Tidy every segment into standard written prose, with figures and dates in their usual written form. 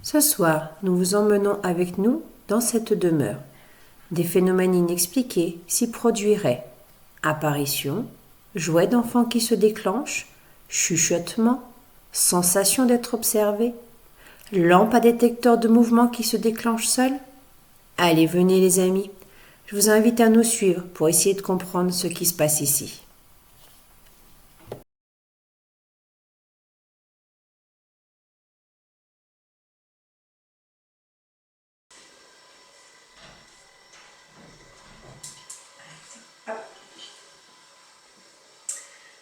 Ce soir, nous vous emmenons avec nous dans cette demeure. Des phénomènes inexpliqués s'y produiraient. Apparitions, jouets d'enfants qui se déclenchent, chuchotements, sensation d'être observé, lampe à détecteur de mouvement qui se déclenche seule. Allez, venez les amis, je vous invite à nous suivre pour essayer de comprendre ce qui se passe ici.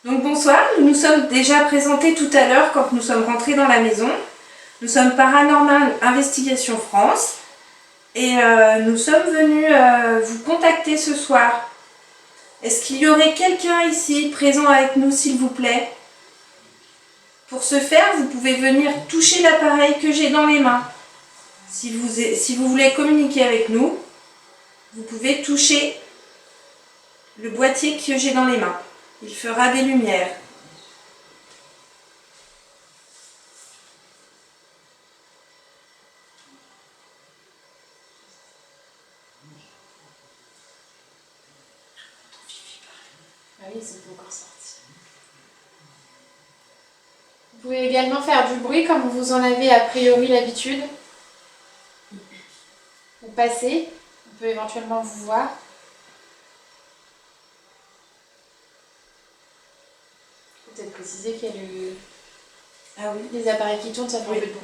Donc bonsoir, nous nous sommes déjà présentés tout à l'heure quand nous sommes rentrés dans la maison. Nous sommes Paranormal Investigation France et nous sommes venus vous contacter ce soir. Est-ce qu'il y aurait quelqu'un ici présent avec nous s'il vous plaît? Pour ce faire, vous pouvez venir toucher l'appareil que j'ai dans les mains. Si vous voulez communiquer avec nous, vous pouvez toucher le boîtier que j'ai dans les mains. Il fera des lumières. Ah oui, c'est pas encore sorti. Vous pouvez également faire du bruit comme vous en avez a priori l'habitude. Vous passez, on peut éventuellement vous voir. Peut-être préciser qu'il y a Ah oui. les appareils qui tournent, ça fait un peu de bruit.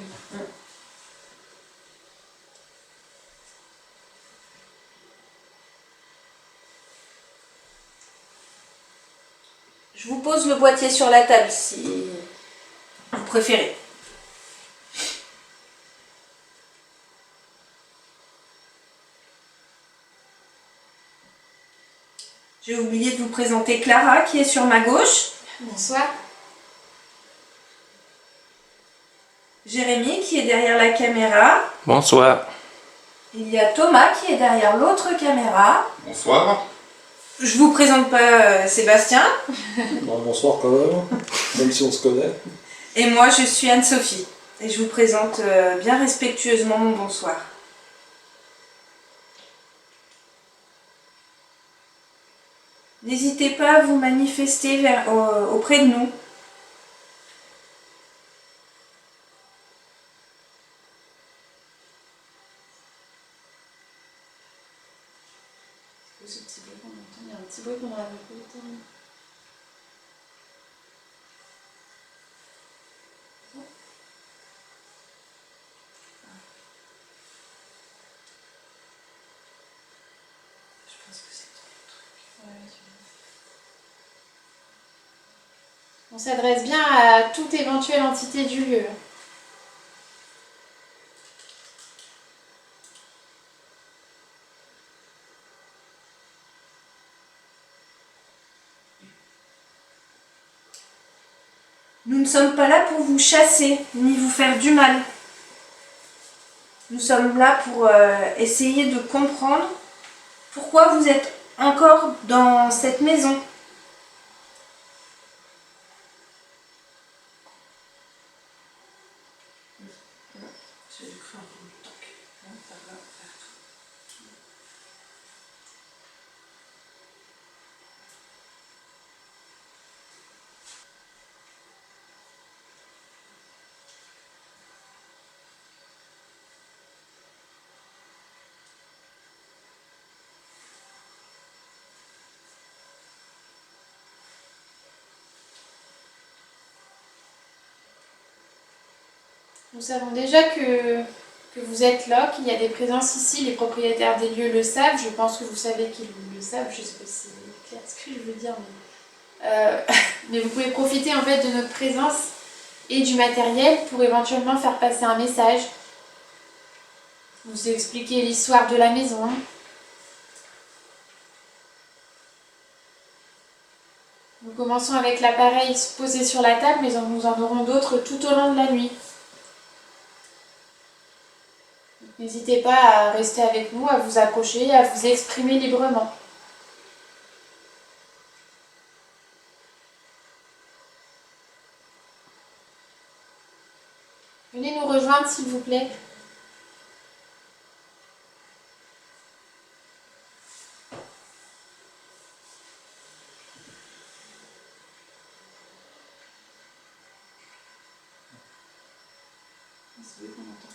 Je vous pose le boîtier sur la table si vous préférez. J'ai oublié de vous présenter Clara qui est sur ma gauche. Bonsoir. Jérémy qui est derrière la caméra. Bonsoir. Il y a Thomas qui est derrière l'autre caméra. Bonsoir. Je vous présente pas Sébastien. Bonsoir quand même si on se connaît. Et moi je suis Anne-Sophie. Et je vous présente bien respectueusement mon bonsoir. N'hésitez pas à vous manifester auprès de nous. Ce petit bruit qu'on entend, il y a un petit bruit qu'on aurait pu entendre. Je pense que c'est trop le truc. Ouais, on s'adresse bien à toute éventuelle entité du lieu. Nous ne sommes pas là pour vous chasser, ni vous faire du mal. Nous sommes là pour essayer de comprendre pourquoi vous êtes encore dans cette maison. Nous savons déjà que vous êtes là, qu'il y a des présences ici, les propriétaires des lieux le savent, je pense que vous savez qu'ils le savent, je ne sais pas si c'est clair ce que je veux dire, mais vous pouvez profiter en fait de notre présence et du matériel pour éventuellement faire passer un message, vous expliquer l'histoire de la maison. Nous commençons avec l'appareil posé sur la table, mais nous en aurons d'autres tout au long de la nuit. N'hésitez pas à rester avec nous, à vous approcher, à vous exprimer librement. Venez nous rejoindre s'il vous plaît. C'est lui qu'on entend.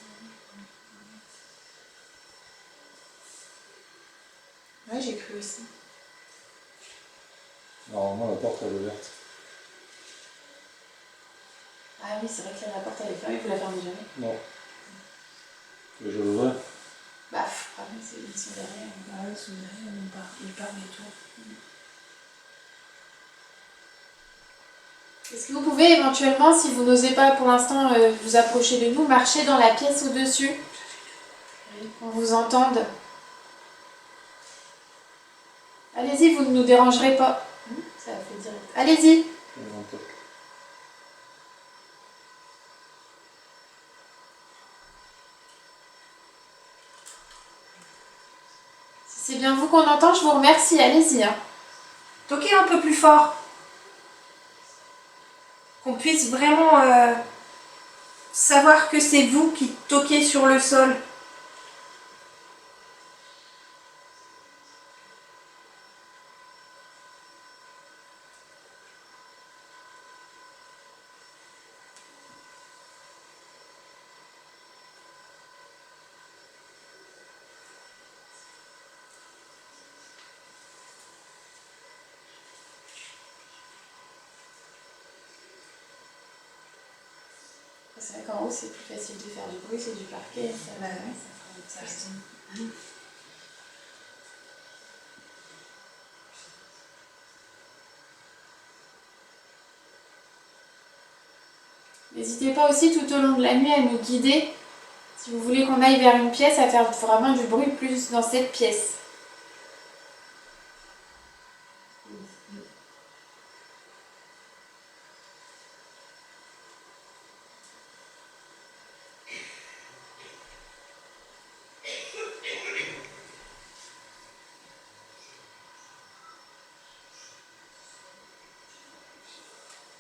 Ouais, j'ai cru aussi. Normalement, la porte elle est ouverte. Ah oui, c'est vrai que la porte elle est fermée, vous la fermez jamais. Non. Et je l'ouvrais. Bah, problème, c'est ils sont derrière. Ah oui, ils sont derrière, ils parlent et tout. Est-ce que vous pouvez éventuellement, si vous n'osez pas pour l'instant vous approcher de nous, marcher dans la pièce au-dessus, qu'on vous entende? Allez-y, vous ne nous dérangerez pas. Ça fait direct. Allez-y. Si c'est bien vous qu'on entend, je vous remercie. Allez-y. Hein. Toquez un peu plus fort. Qu'on puisse vraiment savoir que c'est vous qui toquez sur le sol. C'est vrai qu'en haut, c'est plus facile de faire du bruit, c'est du parquet. Ça résonne. N'hésitez pas aussi tout au long de la nuit à nous guider. Si vous voulez qu'on aille vers une pièce, à faire vraiment du bruit plus dans cette pièce.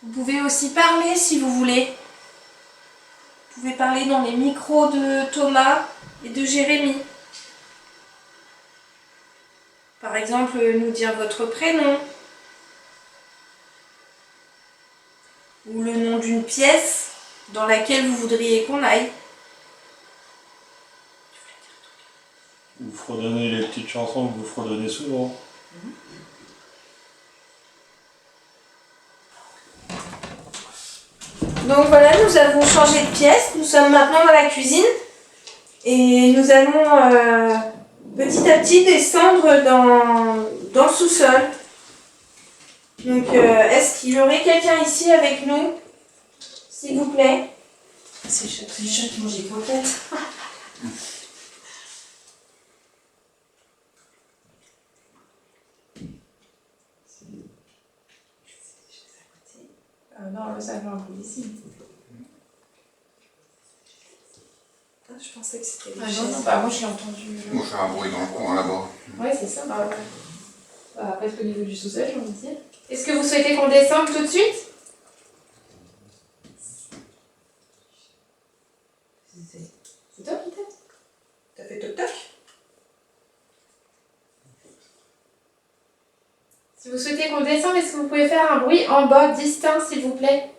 Vous pouvez aussi parler si vous voulez. Vous pouvez parler dans les micros de Thomas et de Jérémy. Par exemple, nous dire votre prénom. Ou le nom d'une pièce dans laquelle vous voudriez qu'on aille. Vous fredonnez les petites chansons que vous fredonnez souvent. Donc voilà, nous avons changé de pièce. Nous sommes maintenant dans la cuisine. Et nous allons petit à petit descendre dans le sous-sol. Donc est-ce qu'il y aurait quelqu'un ici avec nous? S'il vous plaît. C'est les chats qui mangent les croquettes. Non, le savon un peu ici. Ah, je pensais que c'était les Ah chaises. non, non, bah moi je l'ai entendu. Moi, je fais un bruit dans le coin là-bas. Ouais, c'est ça. Bah, ouais. Bah, presque au niveau du sous-sol, j'ai envie de dire. Est-ce que vous souhaitez qu'on descende tout de suite? C'est toi qui t'aides? T'as fait toc-toc? Si vous souhaitez qu'on descende, est-ce que vous pouvez faire un bruit en bas distinct, s'il vous plaît?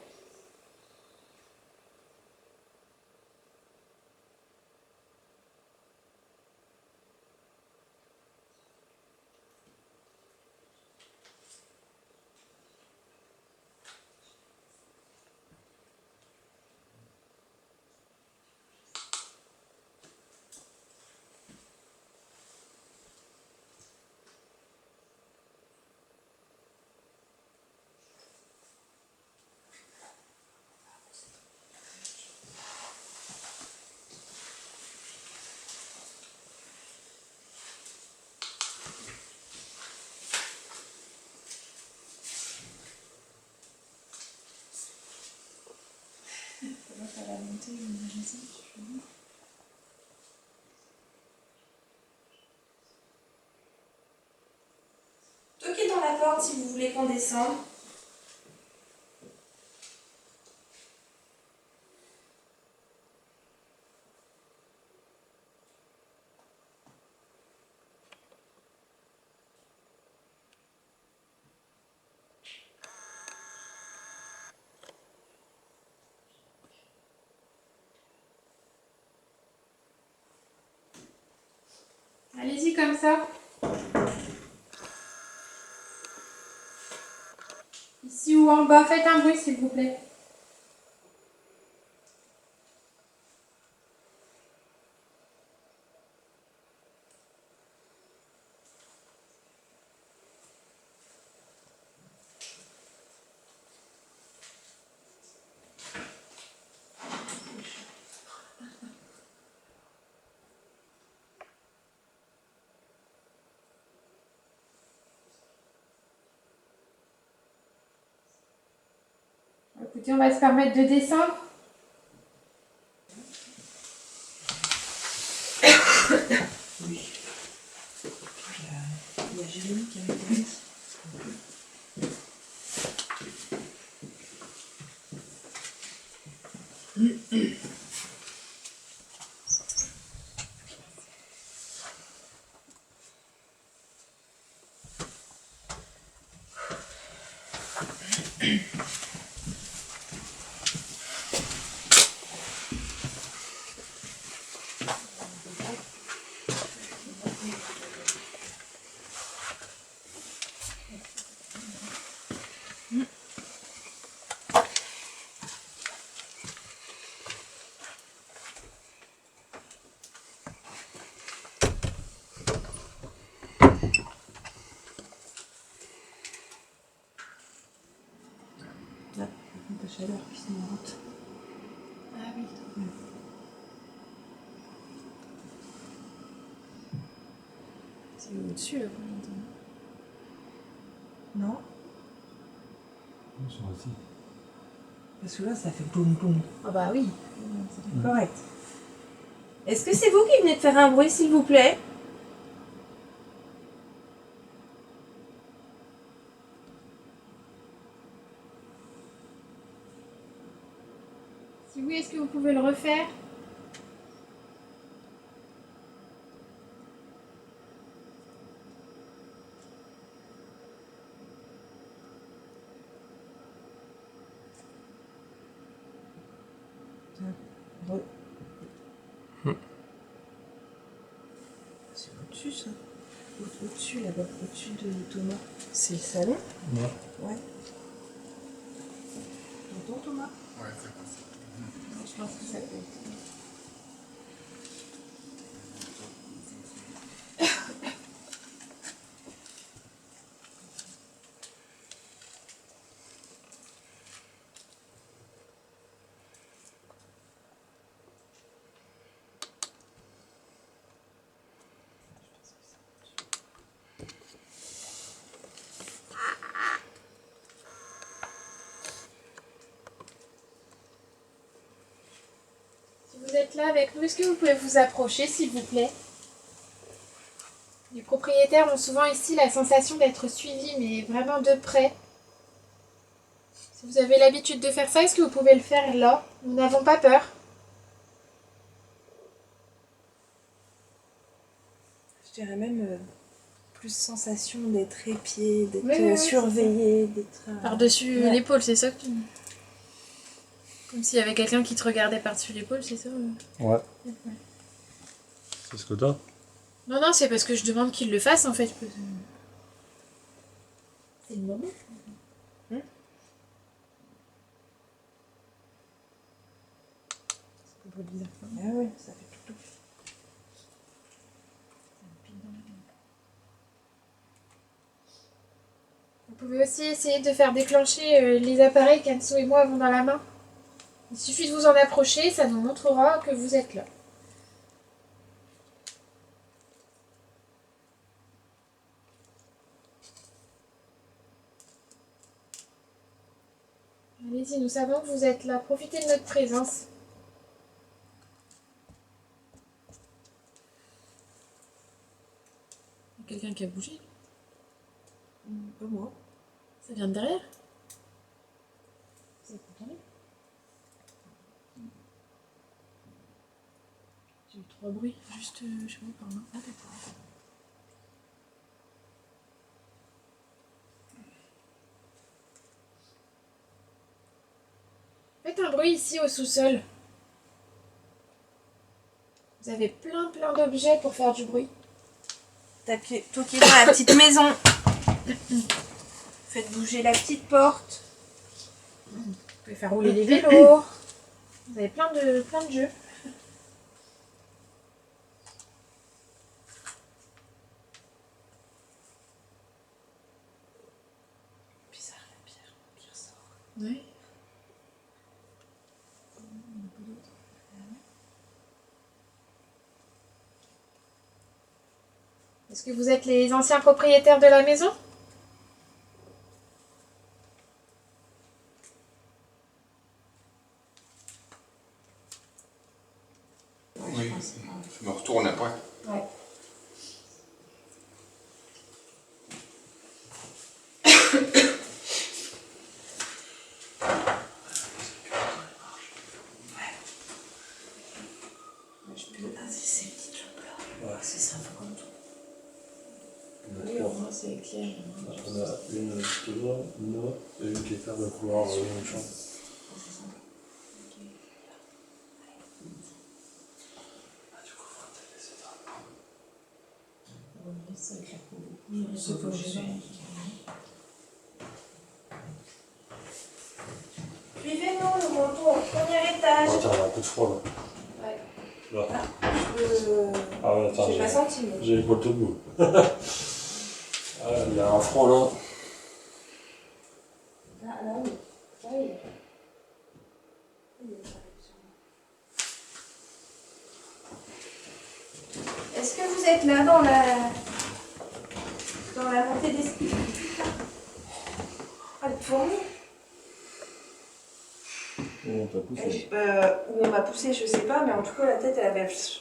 Toquez dans la porte si vous voulez qu'on descende. Allez-y comme ça. Ici ou en bas, faites un bruit s'il vous plaît. Écoutez, on va se permettre de descendre. Il y a Jérémy qui avait dit. La chaleur qui se monte. Ah oui. C'est au-dessus là, non? Ils sont assis. Parce que là, ça fait boum boum. Ah bah oui. C'est correct. Est-ce que c'est vous qui venez de faire un bruit, s'il vous plaît? Si oui, est-ce que vous pouvez le refaire? C'est au-dessus, ça. Au-dessus, là-bas. Au-dessus de Thomas. C'est le salon? Ouais. Ouais. T'entends, Thomas? Ouais, c'est possible. Je pense que ça peut être. Si vous êtes là avec nous, est-ce que vous pouvez vous approcher, s'il vous plaît? Les propriétaires ont souvent ici la sensation d'être suivis, mais vraiment de près. Si vous avez l'habitude de faire ça, est-ce que vous pouvez le faire là? Nous n'avons pas peur. Je dirais même plus sensation d'être épié, d'être Oui, surveillé, d'être... Par-dessus Ouais. l'épaule, c'est ça que tu... Comme s'il y avait quelqu'un qui te regardait par-dessus l'épaule, c'est ça? Ouais. Ouais. C'est ce que t'as? Non, non, c'est parce que je demande qu'il le fasse en fait. C'est le moment. Ah ouais, ça fait tout. Vous pouvez aussi essayer de faire déclencher les appareils qu'Anso et moi avons dans la main. Il suffit de vous en approcher, ça nous montrera que vous êtes là. Allez-y, nous savons que vous êtes là. Profitez de notre présence. Il y a quelqu'un qui a bougé. Pas moi. Ça vient de derrière. Vous avez entendu? J'ai eu trois bruits, juste chez moi par là. Ah d'accord. Faites un bruit ici au sous-sol. Vous avez plein d'objets pour faire du bruit. Toi qui es dans la petite maison, faites bouger la petite porte. Vous pouvez faire rouler les vélos. Vous avez plein de jeux. Bizarre la pierre sort. Oui. Est-ce que vous êtes les anciens propriétaires de la maison? Oui, je me retourne après. Ouais. Ces petites lampes-là, Ouais. c'est sympa comme tout. Oui, au moins c'est clair. On a une toujours, une autre, et une qui est faire le couloir dans une chambre. C'est sympa. Ah, du coup, faut peut-être laisser ça. Oui, ça éclaire beaucoup. C'est pas gênant. Suivez-nous, nous montons au premier étage. Oh, tiens, il y a un peu de froid là. Ouais. Là. Je Ah ouais, attends, j'ai pas senti. Mais... j'ai l'épaule tout bout. Il y a un froid là. Ah là oui. Ah oui. Est-ce que vous êtes là dans la montée d'escalier? Ah, le fourmi. On t'a poussé. Où on m'a poussé, je sais pas, mais en tout cas la tête elle avait. Je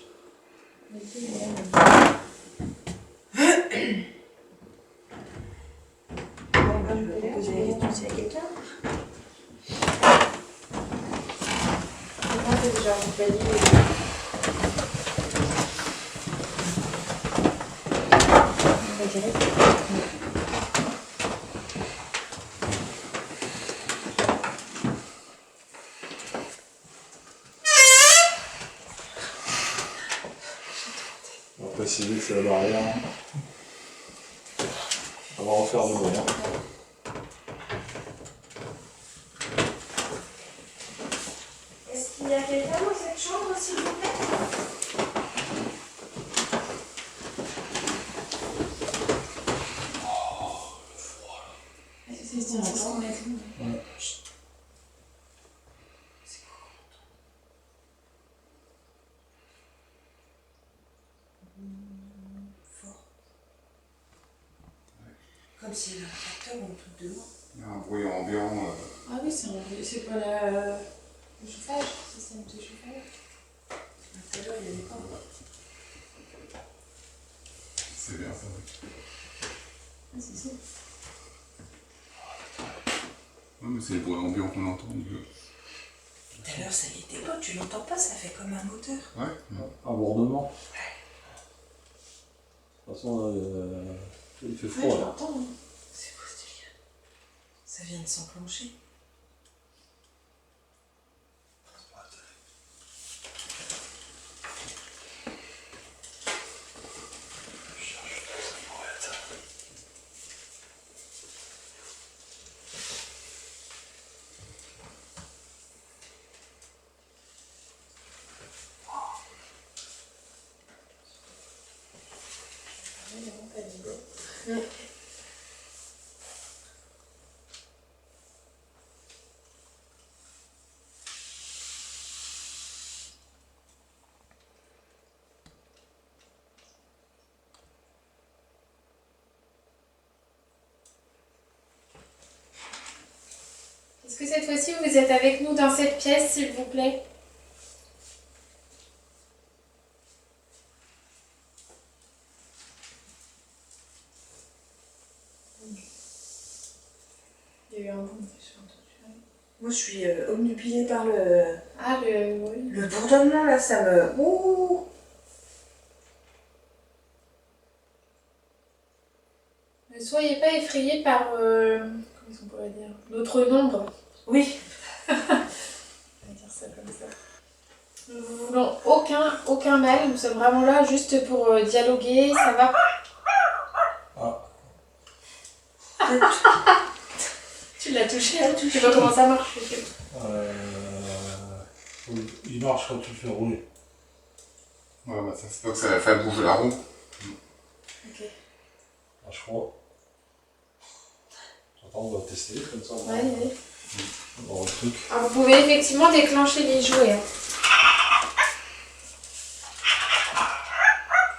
vais poser la question s'il y a quelqu'un. Comment t'es déjà accompagné? On va préciser que c'est la barrière. On va refaire du bruit. Est-ce qu'il y a quelqu'un dans cette chambre, s'il vous plaît? C'est intéressant. Comme si le facteur en tout de moi. Il y a un bruit ambiant. Ah oui, c'est pas le chauffage, le système de chauffage. Tout à l'heure, il y avait pas. C'est bien ça. Oui. Ah, c'est ça. Non, mais c'est le bruit ambiant qu'on entend. Tout à l'heure, ça y était pas, tu l'entends pas, ça fait comme un moteur. Ouais. Un bourdonnement. De toute façon, il fait Ouais, froid je là. l'entends. Hein. C'est quoi ce délire? Ça vient de s'enclencher. Est-ce que cette fois-ci vous êtes avec nous dans cette pièce, s'il vous plaît? Il y a eu un boom, j'ai entendu. Moi, je suis obnubilée par le Ah, oui. bourdonnement, là, ça me... Ouh. Ne soyez pas effrayés par, comment on pourrait dire, notre nombre. Oui. On va dire ça comme ça. Nous ne vous voulons aucun mal. Nous sommes vraiment là juste pour dialoguer. Ça va Tu l'as touché, hein. Je sais pas comment ça marche. Il marche quand tu le fais rouler. Ouais, bah ça c'est pas que ça fait bouger la roue. Ok. Ah, je crois. Attends, on va tester comme ça. Ouais, ouais. On va voir le truc. Alors, vous pouvez effectivement déclencher les jouets. Hein.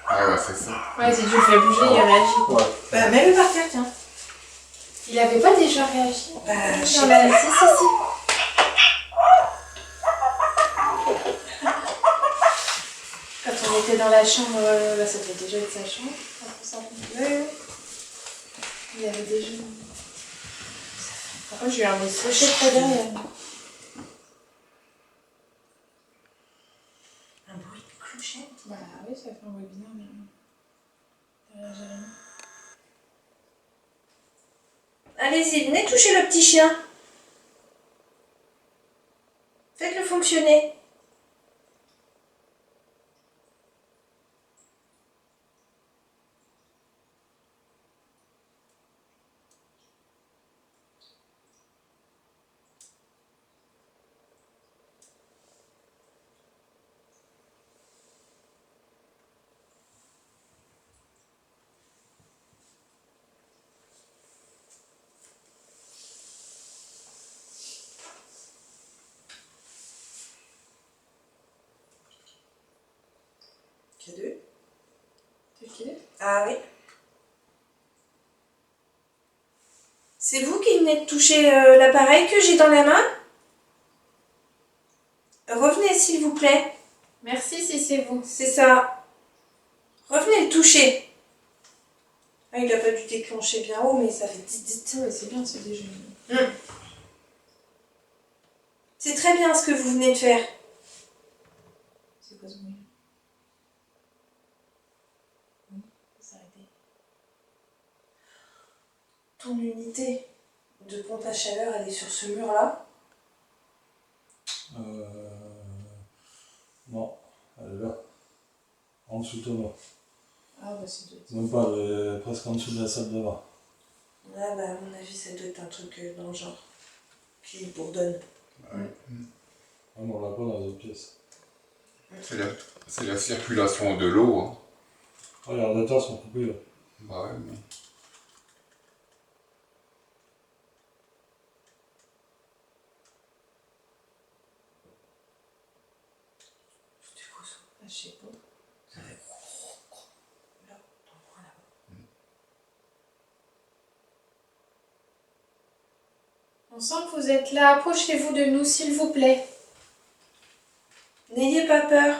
Ah ouais, c'est ça. Ouais, si tu le fais bouger, il réagit. Ouais. Bah, mets-le par terre, tiens. Il avait pas déjà réagi Bah, je sais dans pas. la... Si, si, si. Quand on était dans la chambre, bah, ça devait déjà être sa chambre. Quand on s'en Ouais. Il avait déjà... Oh, j'ai eu un message très derrière. Un bruit de clochette. Bah oui, ça fait un webinaire, mais... derrière Jérémy. Allez-y, venez toucher le petit chien. Faites-le fonctionner. Deux. C'est qui? Ah oui. C'est vous qui venez de toucher l'appareil que j'ai dans la main? Revenez s'il vous plaît. Merci si c'est vous. C'est ça. Revenez le toucher. Ah, il a pas dû déclencher bien haut, mais ça fait dit. Ouais, c'est bien, c'est déjà... C'est très bien ce que vous venez de faire. C'est quoi ce bruit? Ça s'est arrêté. Ton unité de pompe à chaleur, elle est sur ce mur-là. Non, elle est là. En dessous de toi. Ah bah c'est deux. Même pas, elle est presque en dessous de la salle de bain. Ah bah à mon avis, ça doit être un truc dans le genre. Qui bourdonne. Ouais. Ah, mais on l'a pas dans les autres pièces. C'est la circulation de l'eau. Hein. Ah, les radiateurs sont coupés là. Bah ouais, mais... C'était quoi ça? Ah, je sais pas. Ça fait là, dans le coin là-bas. On sent que vous êtes là. Approchez-vous de nous, s'il vous plaît. N'ayez pas peur.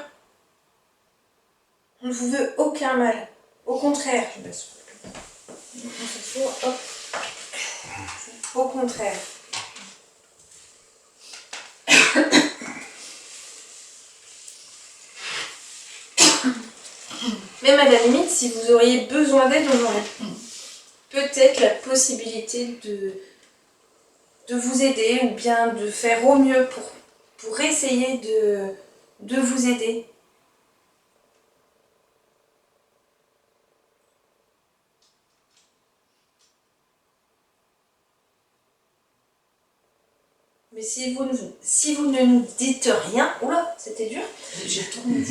On ne vous veut aucun mal. Au contraire. Je baisse. On s'assoit, hop. Au contraire. Même à la limite, si vous auriez besoin d'aide, on aurait peut-être la possibilité de vous aider ou bien de faire au mieux pour essayer de vous aider. Mais si vous ne nous dites rien... Oula, c'était dur. J'ai retourné.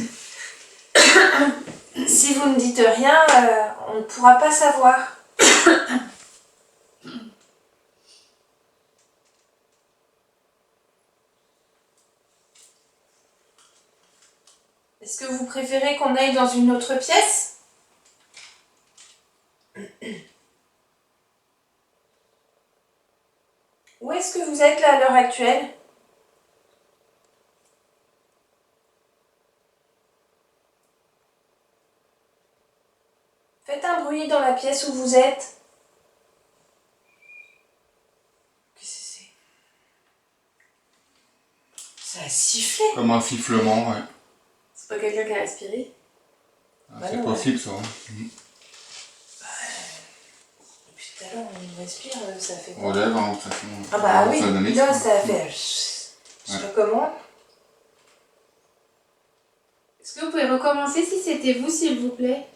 Si vous ne dites rien, on ne pourra pas savoir. Est-ce que vous préférez qu'on aille dans une autre pièce? Où est-ce que vous êtes là à l'heure actuelle? Faites un bruit dans la pièce où vous êtes. Qu'est-ce que c'est? Ça a sifflé. Comme un sifflement, ouais. C'est pas quelqu'un qui a respiré? Ah, Bah c'est non, possible ça. Hein. Depuis tout à l'heure, on respire, ça fait quoi? On lève, hein, de toute façon. Ah bah oui, Ça donne là ça. ça a fait... Je sais pas comment. Est-ce que vous pouvez recommencer si c'était vous, s'il vous plaît?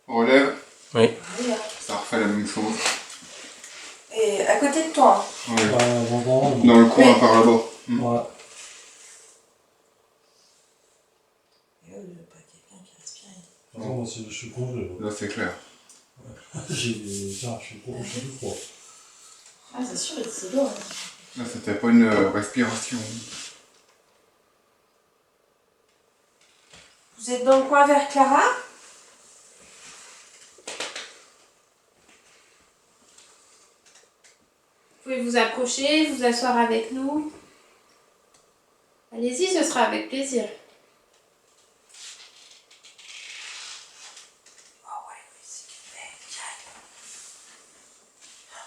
Relève, Oui. ça refait la même chose. Et à côté de toi. Oui. Bon. Dans le coin Oui. par là-bas. Ouais. Non, je suis congelé. Là c'est clair. Je suis tout froid. Ah, c'est sûr, c'est lourd. Là c'était pas une respiration. Vous êtes dans le coin vers Clara? Vous pouvez vous approcher, vous asseoir avec nous. Allez-y, ce sera avec plaisir.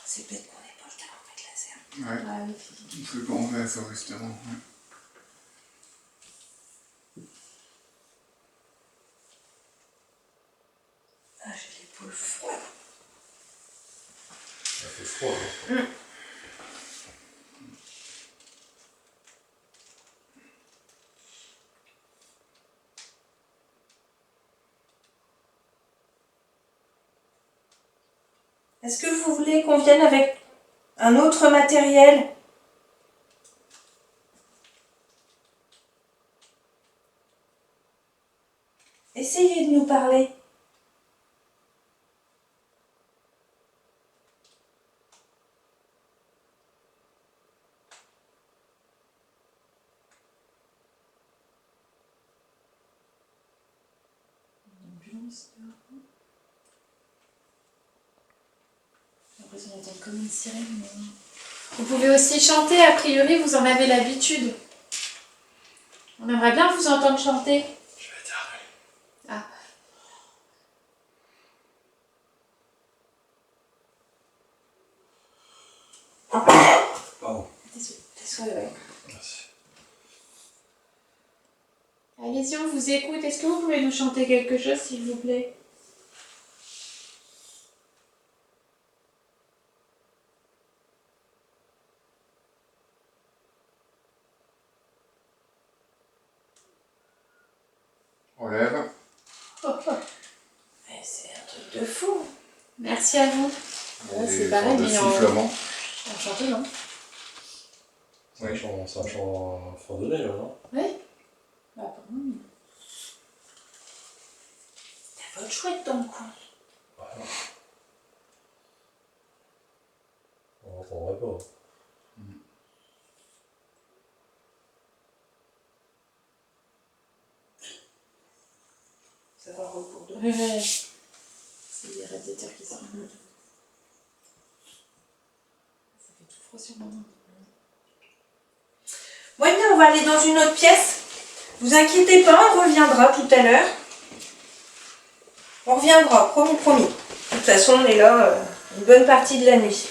C'est bête qu'on n'ait pas le thermomètre laser. Ouais. Ah oui. C'est qu'on fait ça justement. Ouais. Ah, j'ai l'épaule froide. Ça fait froid. Hein. Est-ce que vous voulez qu'on vienne avec un autre matériel? Essayez de nous parler. Vous pouvez aussi chanter, a priori, vous en avez l'habitude. On aimerait bien vous entendre chanter. Je vais éternuer. Ah. Pardon. Désolé, ouais. Merci. Allez-y, on vous écoute. Est-ce que vous pouvez nous chanter quelque chose, s'il vous plaît? Relève. Mais c'est un truc de fou. Merci à vous. Ouais, Des c'est pareil, sortes de mais en sifflements. chantant, non? Ça chante fredonner là, non? Oui. Bah, pardon. T'as votre chouette dans le coin. Ouais. On n'entendrait pas. Ça va recours de. Ouais. C'est les radiateurs qui sont. Ça fait tout froid sur moi. Ouais, bien, on va aller dans une autre pièce. Vous inquiétez pas, on reviendra tout à l'heure. On reviendra, promis, promis. De toute façon, on est là une bonne partie de la nuit.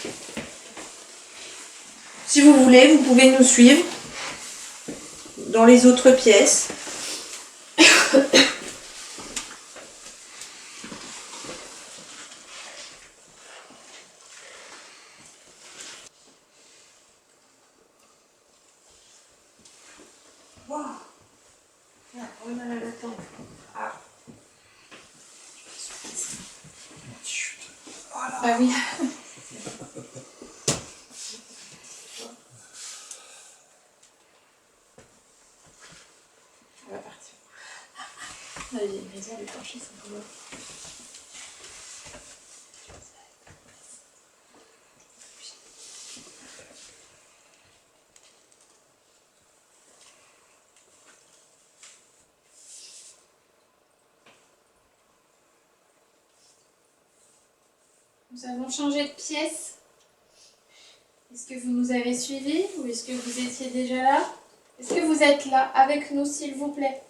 Si vous voulez, vous pouvez nous suivre dans les autres pièces. Wow. Ah, on a la tempe. Ah. Ah oui. On va partir. Ah, il y a une maison, elle est penchée, c'est un peu loin. Nous avons changé de pièce. Est-ce que vous nous avez suivis ou est-ce que vous étiez déjà là? Est-ce que vous êtes là avec nous, s'il vous plaît?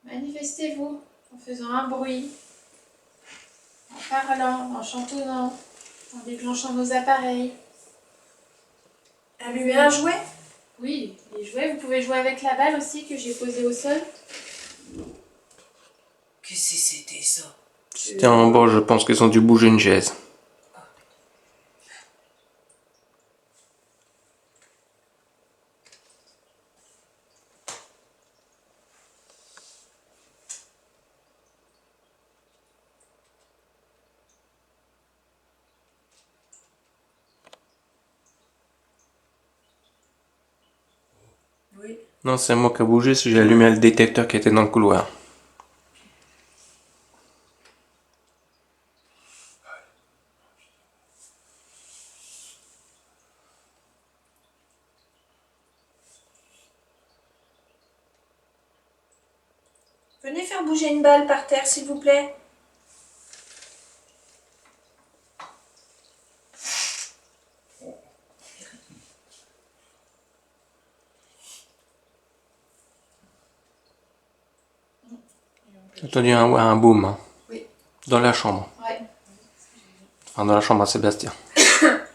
Manifestez-vous en faisant un bruit, en parlant, en chantonnant, en déclenchant nos appareils. Allumer un jouet? Oui, les jouets, vous pouvez jouer avec la balle aussi que j'ai posée au sol. Qu'est-ce que c'était ça? C'était en bas, je pense qu'ils ont dû bouger une chaise. Oui. Non, c'est moi qui ai bougé, j'ai allumé le détecteur qui était dans le couloir. Venez faire bouger une balle par terre, s'il vous plaît. J'ai entendu un boom, hein. Oui. Dans la chambre. Ouais. Enfin, dans la chambre à Sébastien.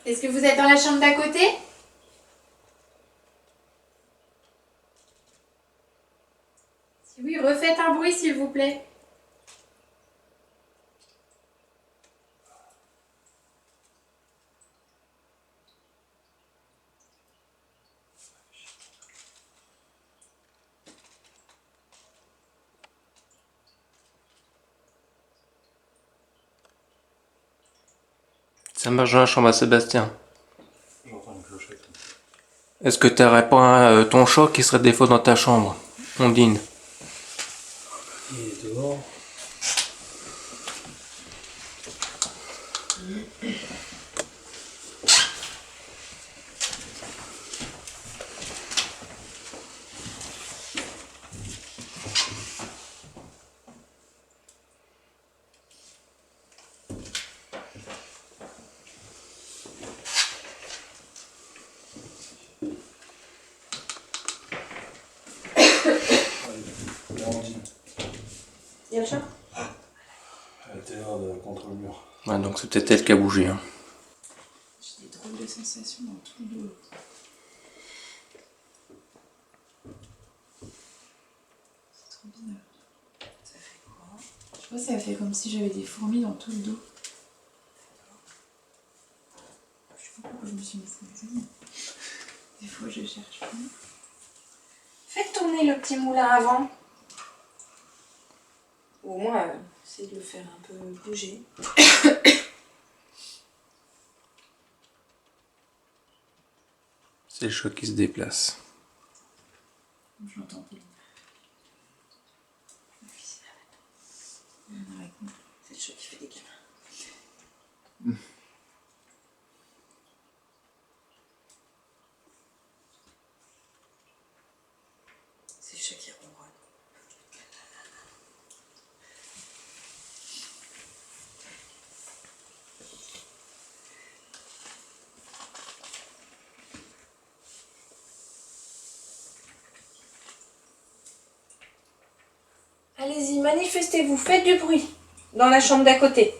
Est-ce que vous êtes dans la chambre d'à côté? Si oui, refaites un bruit s'il vous plaît. Ça marche dans la chambre à Sébastien. J'entends une clochette. Est-ce que t'aurais pas ton chat qui serait défaut dans ta chambre, Ondine? Il est dehors. Amandine. Il y a le chat? Elle était là contre le mur. Ouais, donc c'est peut-être elle qui a bougé, hein. J'ai des drôles de sensations dans tout le dos. C'est trop bizarre. Ça fait quoi? Je sais pas, ça fait comme si j'avais des fourmis dans tout le dos. Je sais pas pourquoi je me suis mis ça comme ça. Des fois je cherche pas. Faites tourner le petit moulin avant. Ou au moins, essayez de le faire un peu bouger. C'est le chat qui se déplace. Je l'entends plus. C'est le chat qui fait des câlins. C'est le chat qui ronronne. Allez-y, manifestez-vous, faites du bruit dans la chambre d'à côté.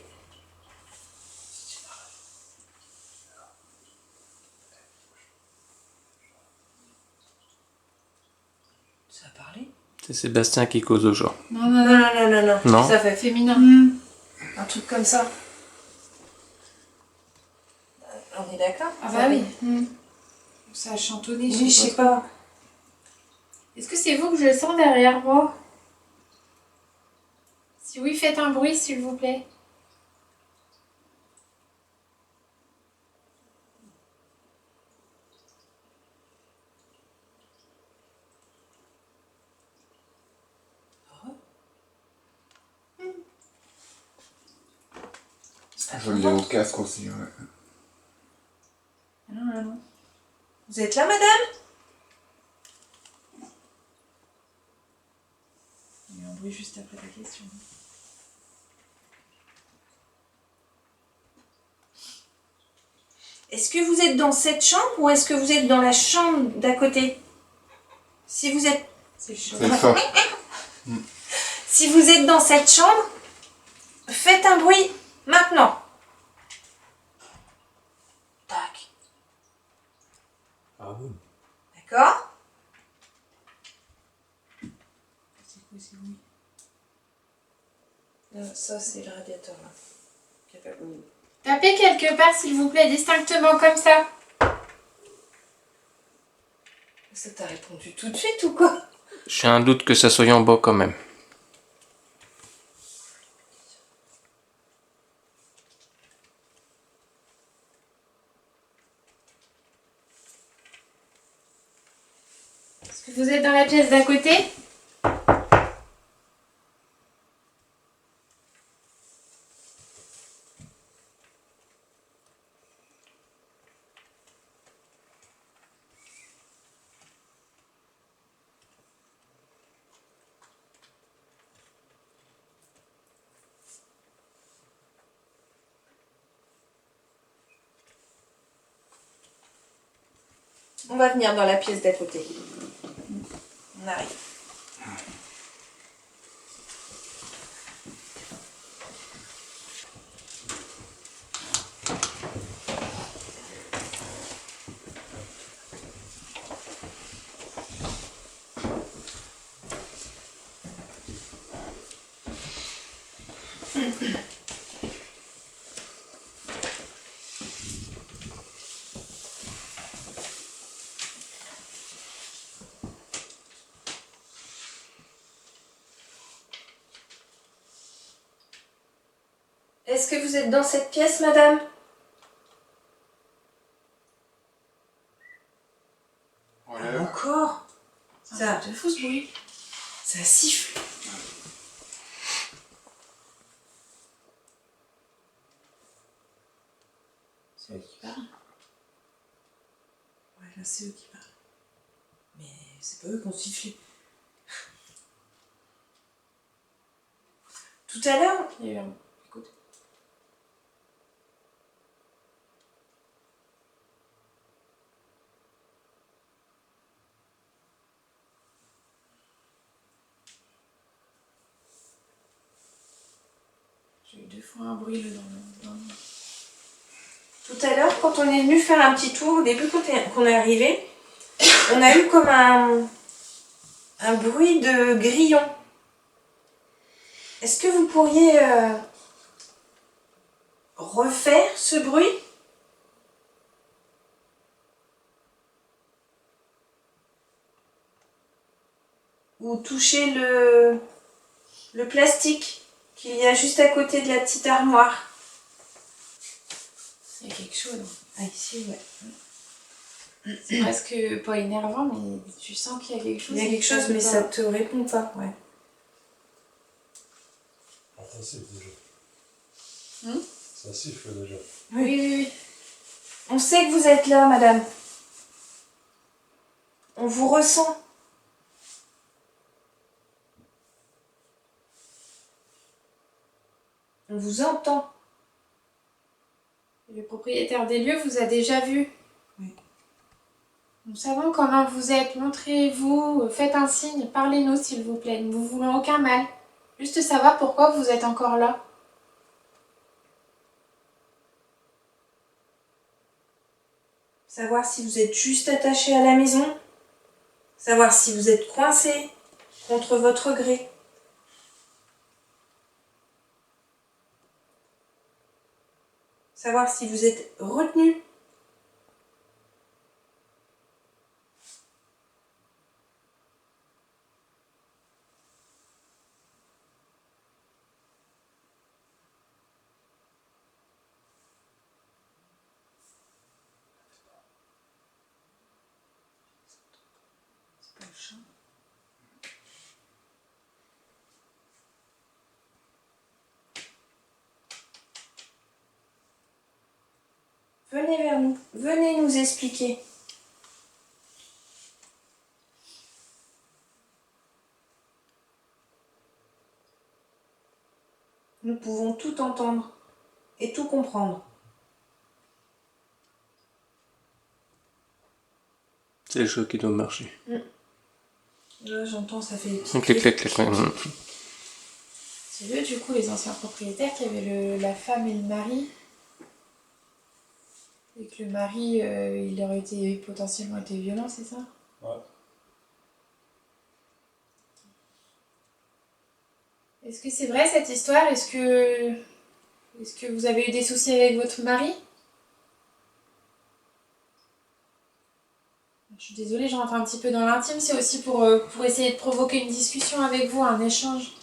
Ça a parlé? C'est Sébastien qui cause au chat. Non, non, Non, non. non, non, non, non. Non. Ça fait Féminin. un truc comme ça. On est d'accord? Ah Ça bah fait- oui. Ça a chantonné, Oui, je sais pas. Est-ce que c'est vous que je sens derrière moi? Si oui, faites un bruit s'il vous plaît. Je l'ai au casque aussi, ouais. Non, non, non. Vous êtes là, madame? Il y a un bruit juste après ta question. Est-ce que vous êtes dans cette chambre ou est-ce que vous êtes dans la chambre d'à côté? Si vous êtes... C'est le chat. C'est ça. Si vous êtes dans cette chambre, faites un bruit maintenant. Tac. Ah bon? D'accord? C'est quoi, c'est oui. Ça, c'est le radiateur, là. Qui a pas bougé. Tapez quelque part, s'il vous plaît, distinctement comme ça. Ça t'a répondu tout de suite ou quoi? J'ai un doute que ça soit en bas quand même. Est-ce que vous êtes dans la pièce d'à côté? On va venir dans la pièce d'à côté. On arrive. Est-ce que vous êtes dans cette pièce, madame? Relève. Encore? Ça, C'est fou ce bruit. ça siffle. C'est eux qui parlent. Ouais, là, c'est eux qui parlent. Mais c'est pas eux qui ont sifflé. Tout à l'heure, Et, écoute. J'ai eu 2 fois un bruit là, tout à l'heure, quand on est venu faire un petit tour, au début qu'on est arrivé, on a eu comme un bruit de grillon. Est-ce que vous pourriez refaire ce bruit? Ou toucher le plastique qu'il y a juste à côté de la petite armoire? Il y a quelque chose. Ah, ici, ouais. C'est presque pas énervant, mais tu sens qu'il y a quelque chose. Il y a quelque chose, mais ça te répond pas, ouais. Ah, ça siffle déjà. Ça siffle déjà. Oui, oui, oui. On sait que vous êtes là, madame. On vous ressent. On vous entend. Le propriétaire des lieux vous a déjà vu. Oui. Nous savons comment vous êtes. Montrez-vous, faites un signe, parlez-nous s'il vous plaît. Nous vous voulons aucun mal. Juste savoir pourquoi vous êtes encore là. Savoir si vous êtes juste attaché à la maison. Savoir si vous êtes coincé contre votre gré. Savoir si vous êtes retenu. C'est pas le chat. Venez vers nous, venez nous expliquer. Nous pouvons tout entendre et tout comprendre. C'est le chat qui doit marcher. Là, j'entends, ça fait des petits Clic, clic, clic, clic. C'est eux, du coup, les anciens propriétaires qui avaient la femme et le mari. Et que le mari, il aurait potentiellement été violent, c'est ça? Ouais. Est-ce que c'est vrai cette histoire? Est-ce que vous avez eu des soucis avec votre mari? Je suis désolée, je rentre un petit peu dans l'intime. C'est aussi pour essayer de provoquer une discussion avec vous, un échange.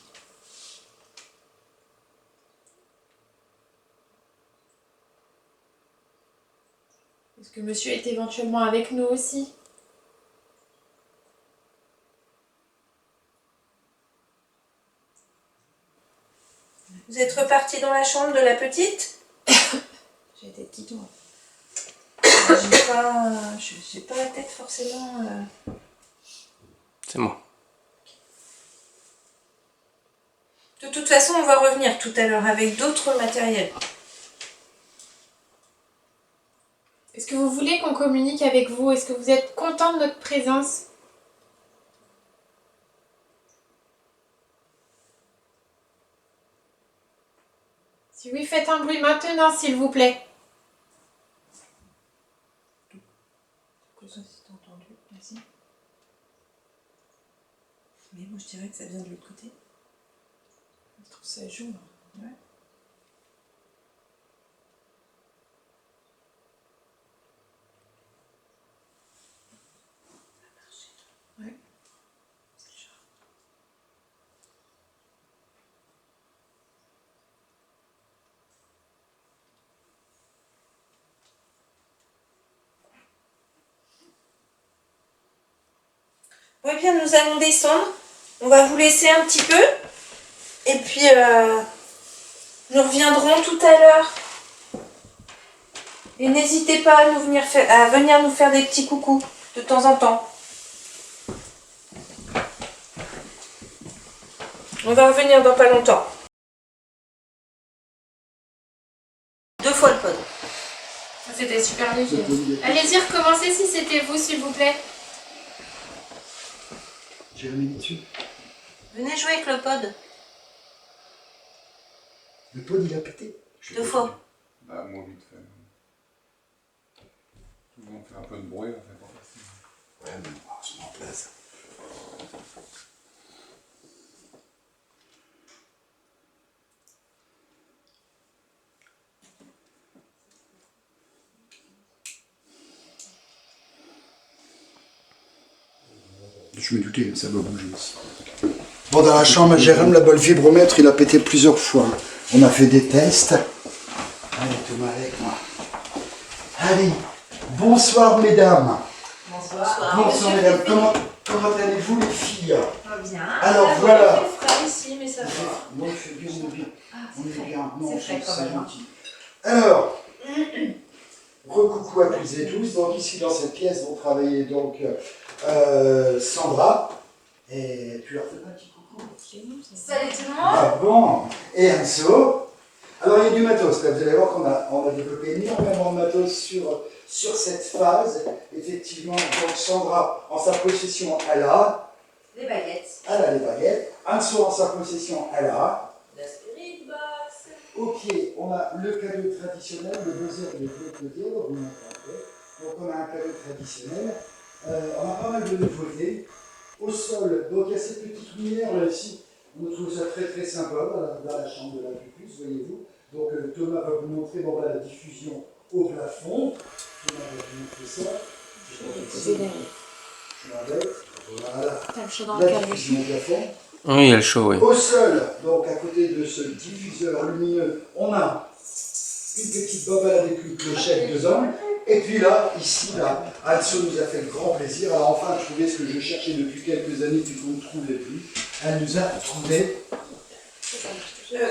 Est-ce que monsieur est éventuellement avec nous aussi? Vous êtes reparti dans la chambre de la petite? J'ai la tête qui tourne. J'ai pas la tête forcément... C'est moi. De toute façon, on va revenir tout à l'heure avec d'autres matériels. Est-ce que vous voulez qu'on communique avec vous? Est-ce que vous êtes content de notre présence? Si oui, faites un bruit maintenant, s'il vous plaît. Ça, c'est entendu. Merci. Mais moi, je dirais que ça vient de l'autre côté. Je trouve que ça joue. Ouais. Ouais. Ouais, bien, nous allons descendre. On va vous laisser un petit peu. Et puis, nous reviendrons tout à l'heure. Et n'hésitez pas à venir nous faire des petits coucous de temps en temps. On va revenir dans pas longtemps. 2 fois le pod. C'était super léger. Allez-y, recommencez si c'était vous, s'il vous plaît. Jérémy dessus. Venez jouer avec le pod. Le pod il a pété. 2 fois. Bah, moi, vite fait. Tout le monde fait un peu de bruit, en fait. Ouais, mais on se met en place. Je me doutais, ça doit bouger aussi. Bon, dans la chambre à Jérôme, le vibromètre, il a pété plusieurs fois. On a fait des tests. Allez, Thomas, avec moi. Allez, bonsoir, mesdames. Bonsoir. Bonsoir, mesdames. Comment allez-vous, les filles? Bien. Alors, voilà. Il fait frais ici, mais ça va. Moi, il fait bien, on est bien. On est bien. Non, C'est frais quand même. gentil. Alors, recoucou à toutes et tous. Donc, ici, dans cette pièce, vont travailler donc Sandra. Et tu leur fais un petit coucou. Salut tout le monde. Ah bon. Et Anso. Alors, il y a du matos. Là, vous allez voir qu'on a développé énormément de matos sur cette phase. Effectivement, donc Sandra, en sa possession, elle a. Les baguettes. Elle a les baguettes. Anso, en sa possession, elle a. La spirit box. Au pied, on a le cadeau traditionnel, le buzzer de l'autre côté. On va vous montrer un peu. Donc, on a un cadeau traditionnel. On a pas mal de nouveautés. Au sol, donc il y a cette petite lumière là ici. On trouve ça très très sympa dans la chambre de la pupus, voyez-vous. Donc Thomas va vous montrer bon, la diffusion au plafond. Thomas va vous montrer ça. Je m'arrête. Voilà. T'as le chaud dans La le calme. diffusion au plafond. Oui, il y a le chaud, oui. Au sol, donc à côté de ce diffuseur lumineux, on a une petite bobale avec une clochette dedans. Et puis là, ici, là, Anso nous a fait le grand plaisir. Alors enfin, trouver ce que je cherchais depuis quelques années, puis qu'on ne trouvait plus. Elle nous a trouvé.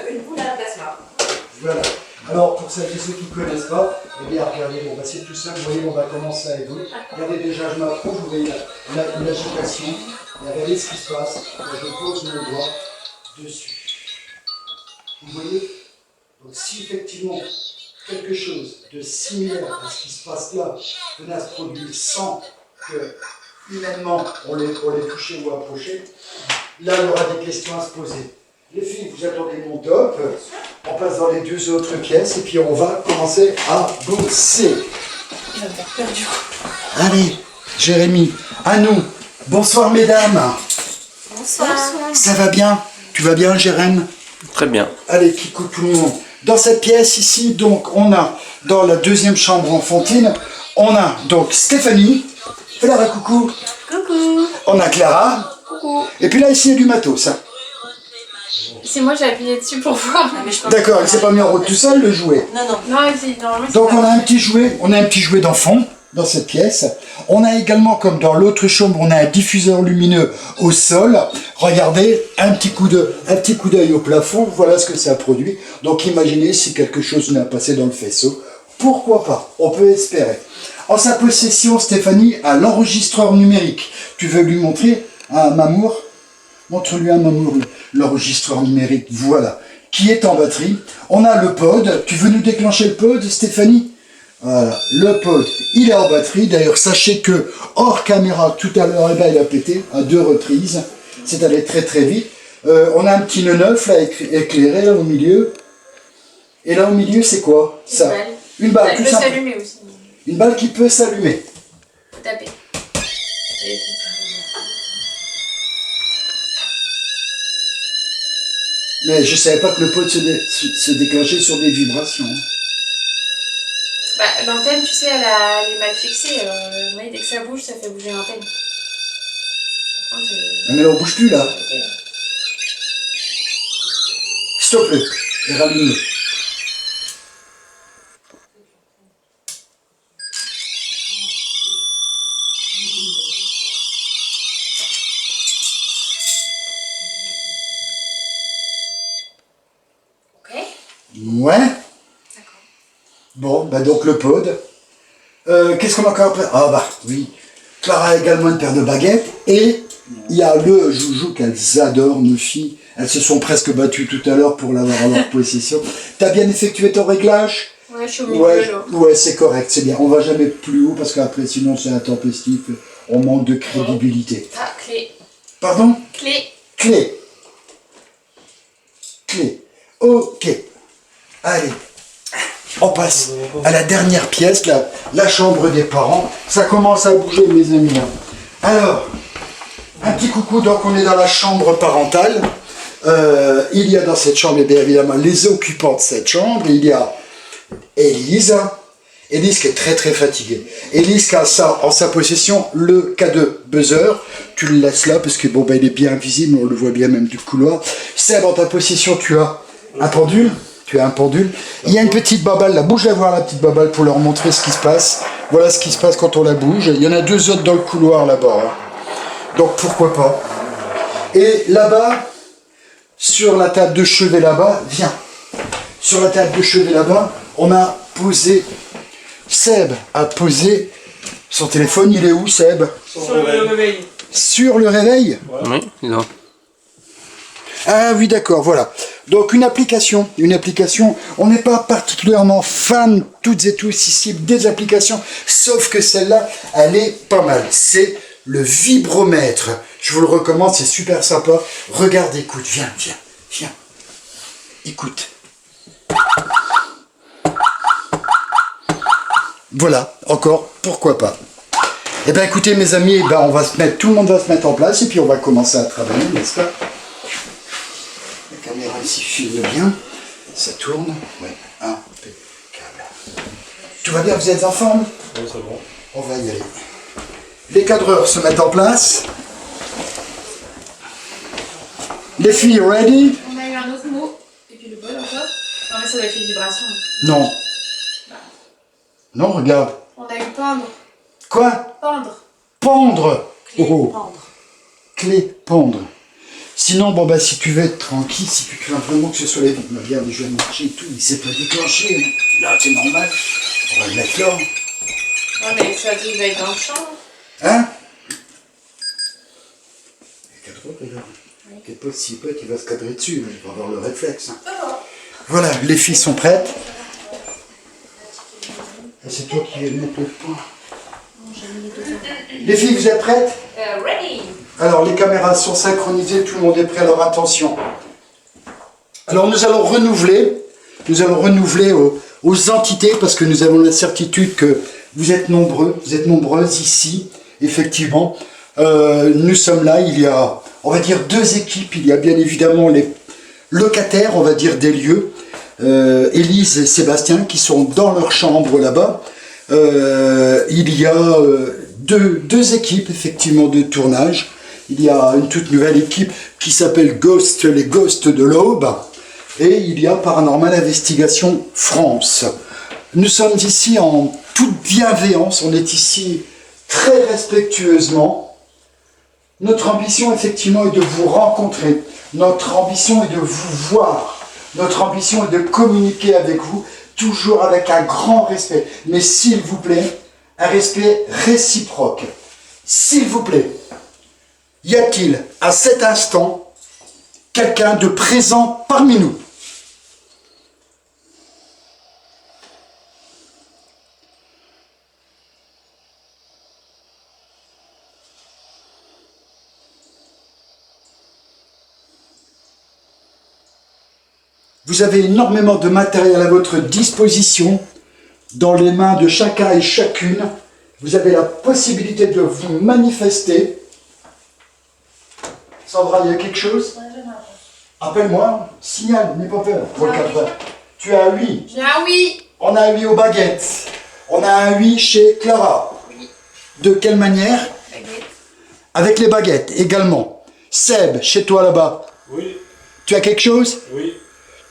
Une boule à plasma. Voilà. Alors, pour celles et ceux qui ne connaissent pas, eh bien, regardez, bon, bah, c'est tout simple. Vous voyez, on va commencer avec vous. Regardez déjà, je m'approche, vous voyez une agitation. Et regardez ce qui se passe. Je pose mon doigt dessus. Vous voyez? Donc, si effectivement, quelque chose de similaire à ce qui se passe là venait à se produire sans que humainement on les touchait ou approchait, là il y aura des questions à se poser. Les filles, vous attendez mon top, on passe dans les 2 autres pièces et puis on va commencer à bosser. Il va me faire peur du coup. Allez, Jérémy, à nous. Bonsoir mesdames. Bonsoir. Ça va bien? Tu vas bien, Jérém? Très bien. Allez, Kikou, tout le monde. Dans cette pièce ici, donc, on a, dans la deuxième chambre enfantine, on a donc Stéphanie. Fais-la un coucou. Coucou. On a Clara. Coucou. Et puis là, ici, il y a du matos. Hein. C'est moi, j'ai appuyé dessus pour voir. D'accord, il s'est pas mis en route tout seul, le jouet. Non, ici, normalement, c'est Donc pas on a un petit jouet d'enfant dans cette pièce. On a également, comme dans l'autre chambre, on a un diffuseur lumineux au sol. Regardez, un petit coup d'œil au plafond, voilà ce que ça produit. Donc imaginez si quelque chose n'a passé dans le faisceau. Pourquoi pas? On peut espérer. En sa possession, Stéphanie a l'enregistreur numérique. Tu veux lui montrer un Mamour? Montre-lui un Mamour, l'enregistreur numérique, voilà, qui est en batterie. On a le pod. Tu veux nous déclencher le pod, Stéphanie? Voilà, le pod, il est en batterie. D'ailleurs, sachez que hors caméra, tout à l'heure, eh ben, il a pété à 2 reprises. C'est allé très très vite. On a un petit nœud neuf là, éclairé là au milieu. Et là au milieu, c'est quoi ça? Une balle. Elle peut s'allumer aussi. Une balle qui peut s'allumer. Faut taper. Mais je savais pas que le pod se déclenchait sur des vibrations. Bah, l'antenne, tu sais, elle est mal fixée. Oui, dès que ça bouge, ça fait bouger l'antenne. Par contre, Ah, mais on bouge plus là. Stop-le et rallume-le. Ok. Ouais. Bon, bah donc le pod. Qu'est-ce qu'on a encore après? Ah bah oui. Clara a également une paire de baguettes. Et il y a le joujou qu'elles adorent, nos filles. Elles se sont presque battues tout à l'heure pour l'avoir en leur possession. T'as bien effectué ton réglage? Ouais, je suis au milieu là. Ouais, c'est correct, c'est bien. On va jamais plus haut parce qu'après sinon c'est intempestif. On manque de crédibilité. Ah, clé. Pardon? Clé. Clé. Clé. Ok. Allez. On passe à la dernière pièce, la chambre des parents. Ça commence à bouger, mes amis. Alors, un petit coucou, donc on est dans la chambre parentale. Il y a dans cette chambre, et bien évidemment, les occupants de cette chambre. Il y a Élise. Élise qui est très très fatiguée. Élise qui a en sa possession le K2 buzzer. Tu le laisses là parce que bon, ben, il est bien visible, on le voit bien même du couloir. Seb, en ta possession, tu as un pendule. Tu as un pendule. Il y a une petite babale là. Bouge-la voir la petite babale pour leur montrer ce qui se passe. Voilà ce qui se passe quand on la bouge. Il y en a 2 autres dans le couloir là-bas. Hein. Donc pourquoi pas. Et là-bas, sur la table de chevet là-bas, viens. Sur la table de chevet là-bas, on a posé. Seb a posé son téléphone. Il est où, Seb? Sur le réveil. Sur le réveil? Oui, non. Ah oui, d'accord, voilà. Donc une application, on n'est pas particulièrement fan toutes et tous ici des applications, sauf que celle-là, elle est pas mal. C'est le vibromètre. Je vous le recommande, c'est super sympa. Regarde, écoute, viens. Écoute. Voilà, encore, pourquoi pas. Eh bien écoutez mes amis, on va tout le monde va se mettre en place et puis on va commencer à travailler, n'est-ce pas? La caméra ici filme bien, ça tourne, ouais, impeccable. Tout va bien, vous êtes en forme? Oui, c'est bon. On va y aller. Les cadreurs se mettent en place. Les filles, ready? On a eu un autre mot. Et puis le bol encore. Non, mais ça doit être une vibration. Non. Non, regarde. On a eu pendre. Quoi? Pendre. Pendre. Clé, Oh. pendre. Clé, pendre. Sinon, si tu veux être tranquille, si tu crains vraiment que ce soit la vie, regarde, je vais marcher et tout, il s'est pas déclenché. Hein. Là, c'est normal. On va le mettre là. Non, mais ça il va être dans le champ. Hein? Les cadreurs, regarde. T'inquiète pas, s'il peut, il va se cadrer dessus, mais il va avoir le réflexe. Hein. Voilà, les filles sont prêtes. Et c'est toi qui vais mettre le point. Les filles, vous êtes prêtes? Ready. Alors, les caméras sont synchronisées, tout le monde est prêt, alors attention. Alors, nous allons renouveler aux entités, parce que nous avons la certitude que vous êtes nombreux, vous êtes nombreuses ici, effectivement. Nous sommes là, il y a, on va dire, deux équipes. Il y a bien évidemment les locataires, on va dire, des lieux, Élise et Sébastien, qui sont dans leur chambre là-bas. Il y a deux équipes, effectivement, de tournage. Il y a une toute nouvelle équipe qui s'appelle Ghost, les Ghosts de l'Aube. Et il y a Paranormal Investigation France. Nous sommes ici en toute bienveillance, on est ici très respectueusement. Notre ambition, effectivement, est de vous rencontrer. Notre ambition est de vous voir. Notre ambition est de communiquer avec vous, toujours avec un grand respect. Mais s'il vous plaît, un respect réciproque. S'il vous plaît, y a-t-il à cet instant quelqu'un de présent parmi nous? Vous avez énormément de matériel à votre disposition, dans les mains de chacun et chacune. Vous avez la possibilité de vous manifester. Sandra, il y a quelque chose? Appelle-moi, signale, n'aie pas peur. Tu as un oui. J'ai un oui. On a un oui aux baguettes. On a un oui chez Clara. Oui. De quelle manière? Baguette. Avec les baguettes également. Seb, chez toi là-bas. Oui, Tu as quelque chose? oui,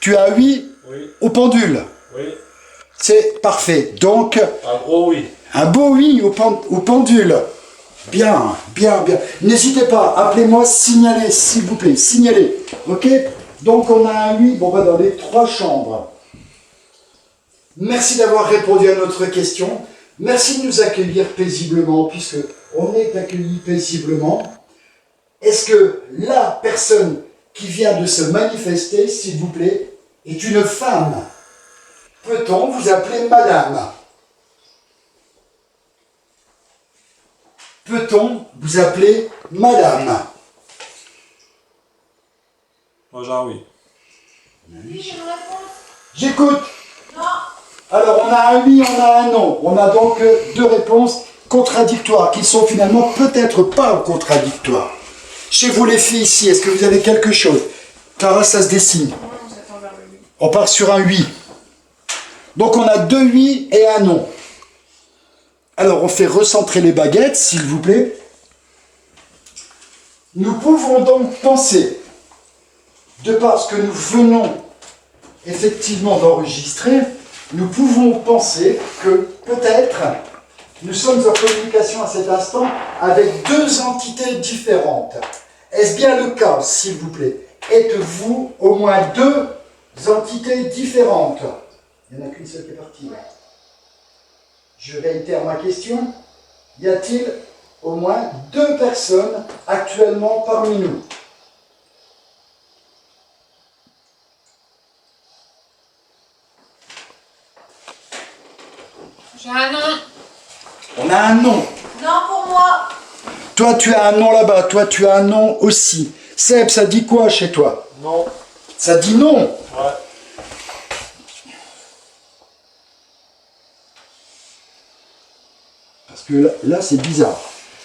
Tu as un oui oui, au pendule. oui. C'est parfait. Donc, Un gros oui. un beau oui au pendule. Bien, bien, bien. N'hésitez pas, appelez-moi, signalez, s'il vous plaît, signalez. Ok? Donc on a un oui, bon, dans les 3 chambres. Merci d'avoir répondu à notre question. Merci de nous accueillir paisiblement, puisque on est accueillis paisiblement. Est-ce que la personne qui vient de se manifester, s'il vous plaît, est une femme? Peut-on vous appeler madame? Peut-on vous appeler madame? Moi j'ai un oui. J'écoute. Alors, on a un oui, on a un non. On a donc 2 réponses contradictoires, qui sont finalement peut-être pas contradictoires. Chez vous les filles ici, est-ce que vous avez quelque chose? Clara, ça se dessine. On part sur un oui. Donc on a 2 oui et un non. Alors on fait recentrer les baguettes, s'il vous plaît. Nous pouvons donc penser, de par ce que nous venons effectivement d'enregistrer, nous pouvons penser que peut-être nous sommes en communication à cet instant avec 2 entités différentes. Est-ce bien le cas, s'il vous plaît? Êtes-vous au moins 2 entités différentes? Il n'y en a qu'une seule qui est partie. Là. Je réitère ma question. Y a-t-il au moins 2 personnes actuellement parmi nous? J'ai un non. On a un non. Non pour moi. Toi, tu as un non là-bas. Toi, tu as un non aussi. Seb, ça dit quoi chez toi? Non. Ça dit non. Ouais. Parce que là c'est bizarre.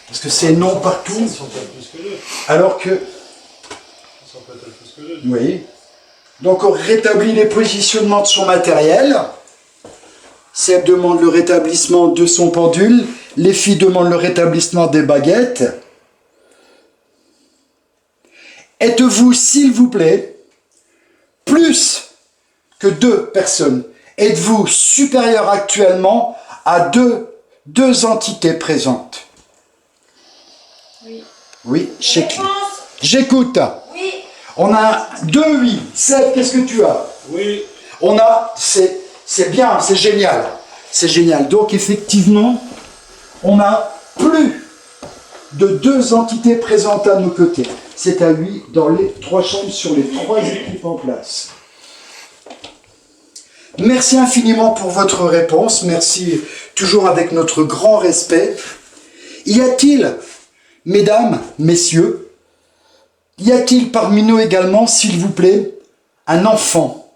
Parce que c'est non partout. Ils sont peut-être plus que 2. Alors que... Ils sont peut-être plus que 2. Oui. Donc on rétablit les positionnements de son matériel. Seb demande le rétablissement de son pendule. Les filles demandent le rétablissement des baguettes. Êtes-vous, s'il vous plaît, plus que 2 personnes? Êtes-vous supérieur actuellement à deux entités présentes? Oui. Oui, j'écoute. Oui. On a 2 oui. Seb, qu'est-ce que tu as? Oui. On a, c'est bien, c'est génial. C'est génial. Donc effectivement, on a plus de 2 entités présentes à nos côtés. C'est à lui dans les 3 chambres sur les 3 équipes en place. Merci infiniment pour votre réponse. Merci toujours avec notre grand respect. Y a-t-il, mesdames, messieurs, y a-t-il parmi nous également, s'il vous plaît, un enfant?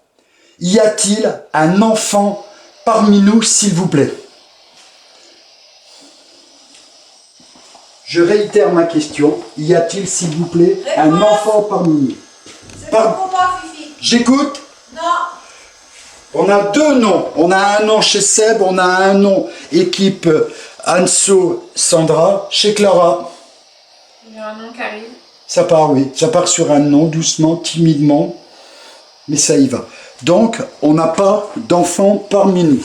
Y a-t-il un enfant parmi nous, s'il vous plaît? Je réitère ma question. Y a-t-il, s'il vous plaît, un enfant parmi nous? C'est pas pour moi, Fifi. J'écoute. Non. On a deux noms. On a un nom chez Seb, on a un nom équipe Anso, Sandra. Chez Clara, Il y a un nom qui arrive. ça part, oui. Ça part sur un nom, doucement, timidement. Mais ça y va. Donc, on n'a pas d'enfants parmi nous.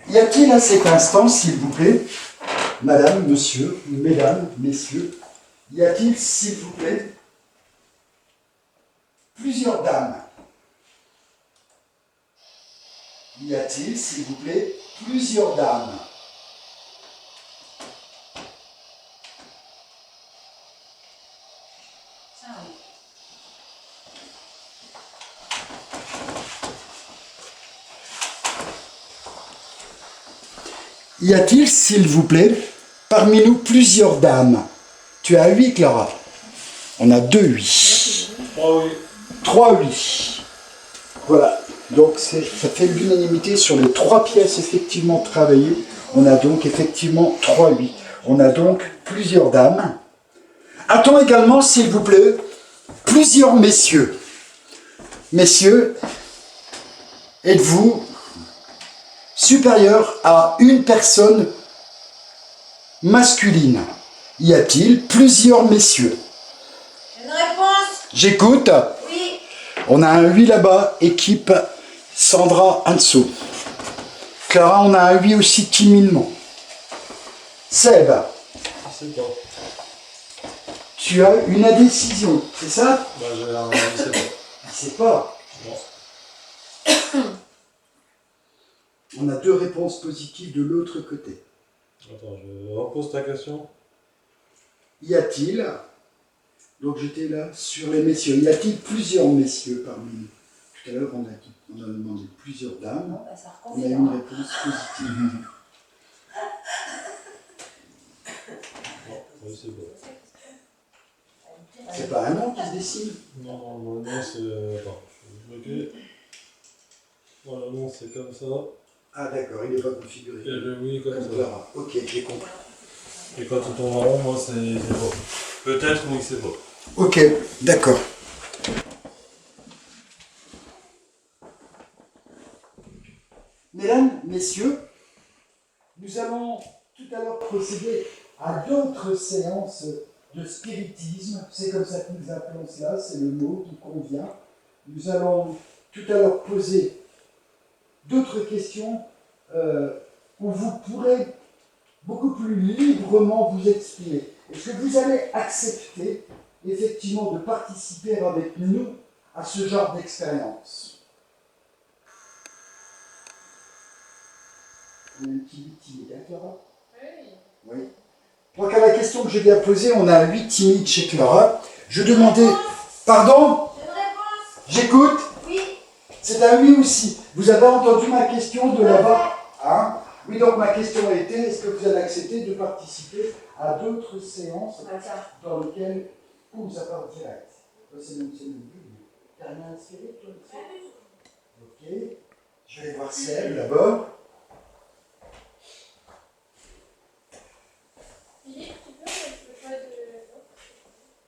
Y a-t-il à cet instant, s'il vous plaît, madame, monsieur, mesdames, messieurs, y a-t-il, s'il vous plaît, plusieurs dames? Y a-t-il, s'il vous plaît, plusieurs dames? Y a-t-il, s'il vous plaît, parmi nous plusieurs dames? Tu as 8, Clara. On a 2 8. 3 oui. 3 8. Voilà. Donc ça fait l'unanimité sur les 3 pièces effectivement travaillées. On a donc effectivement 3 8. On a donc plusieurs dames. A-t-on également, s'il vous plaît, plusieurs messieurs? Messieurs, êtes-vous supérieur à une personne masculine? Y a-t-il plusieurs messieurs? Une réponse. J'écoute. Oui. On a un 8 là-bas, équipe Sandra Anso. Clara, on a un 8 aussi timidement. Seb, Je sais pas. tu as une indécision, c'est ça? Bah, je sais pas. Je sais pas. Non. On a 2 réponses positives de l'autre côté. Attends, je repose ta question. Y a-t-il, donc j'étais là sur les messieurs, y a-t-il plusieurs messieurs parmi nous? Tout à l'heure, on a demandé plusieurs dames. On a eu une réponse positive. Non, je sais pas. C'est pas un nom qui se dessine? Non, le nom c'est... Attends, je vais bloquer. Voilà, le nom c'est comme ça. Ah d'accord, il n'est pas configuré. Et le oui comme ça. Clara. Ok, j'ai compris. Et quand il tombe en rond, moi c'est pas. Peut-être, oui, c'est pas. Ok, d'accord. Mesdames, messieurs, nous allons tout à l'heure procéder à d'autres séances de spiritisme. C'est comme ça que nous appelons cela, c'est le mot qui convient. Nous allons tout à l'heure poser d'autres questions où vous pourrez beaucoup plus librement vous exprimer. Est-ce que vous allez accepter effectivement de participer avec nous à ce genre d'expérience? On a un petit 8 timide, hein, Clara? Oui. Donc à la question que je viens poser, on a un 8 timide chez Clara. Je demandais... Pardon? Une réponse. J'écoute? Oui. C'est un oui aussi. Vous avez entendu ma question de là-bas? Hein? Oui, donc ma question a été, est-ce que vous allez accepter de participer à d'autres séances dans lesquelles... Ouh, ça part direct. C'est le but. T'as rien inspiré, toi? Ok. Je vais voir Seb d'abord.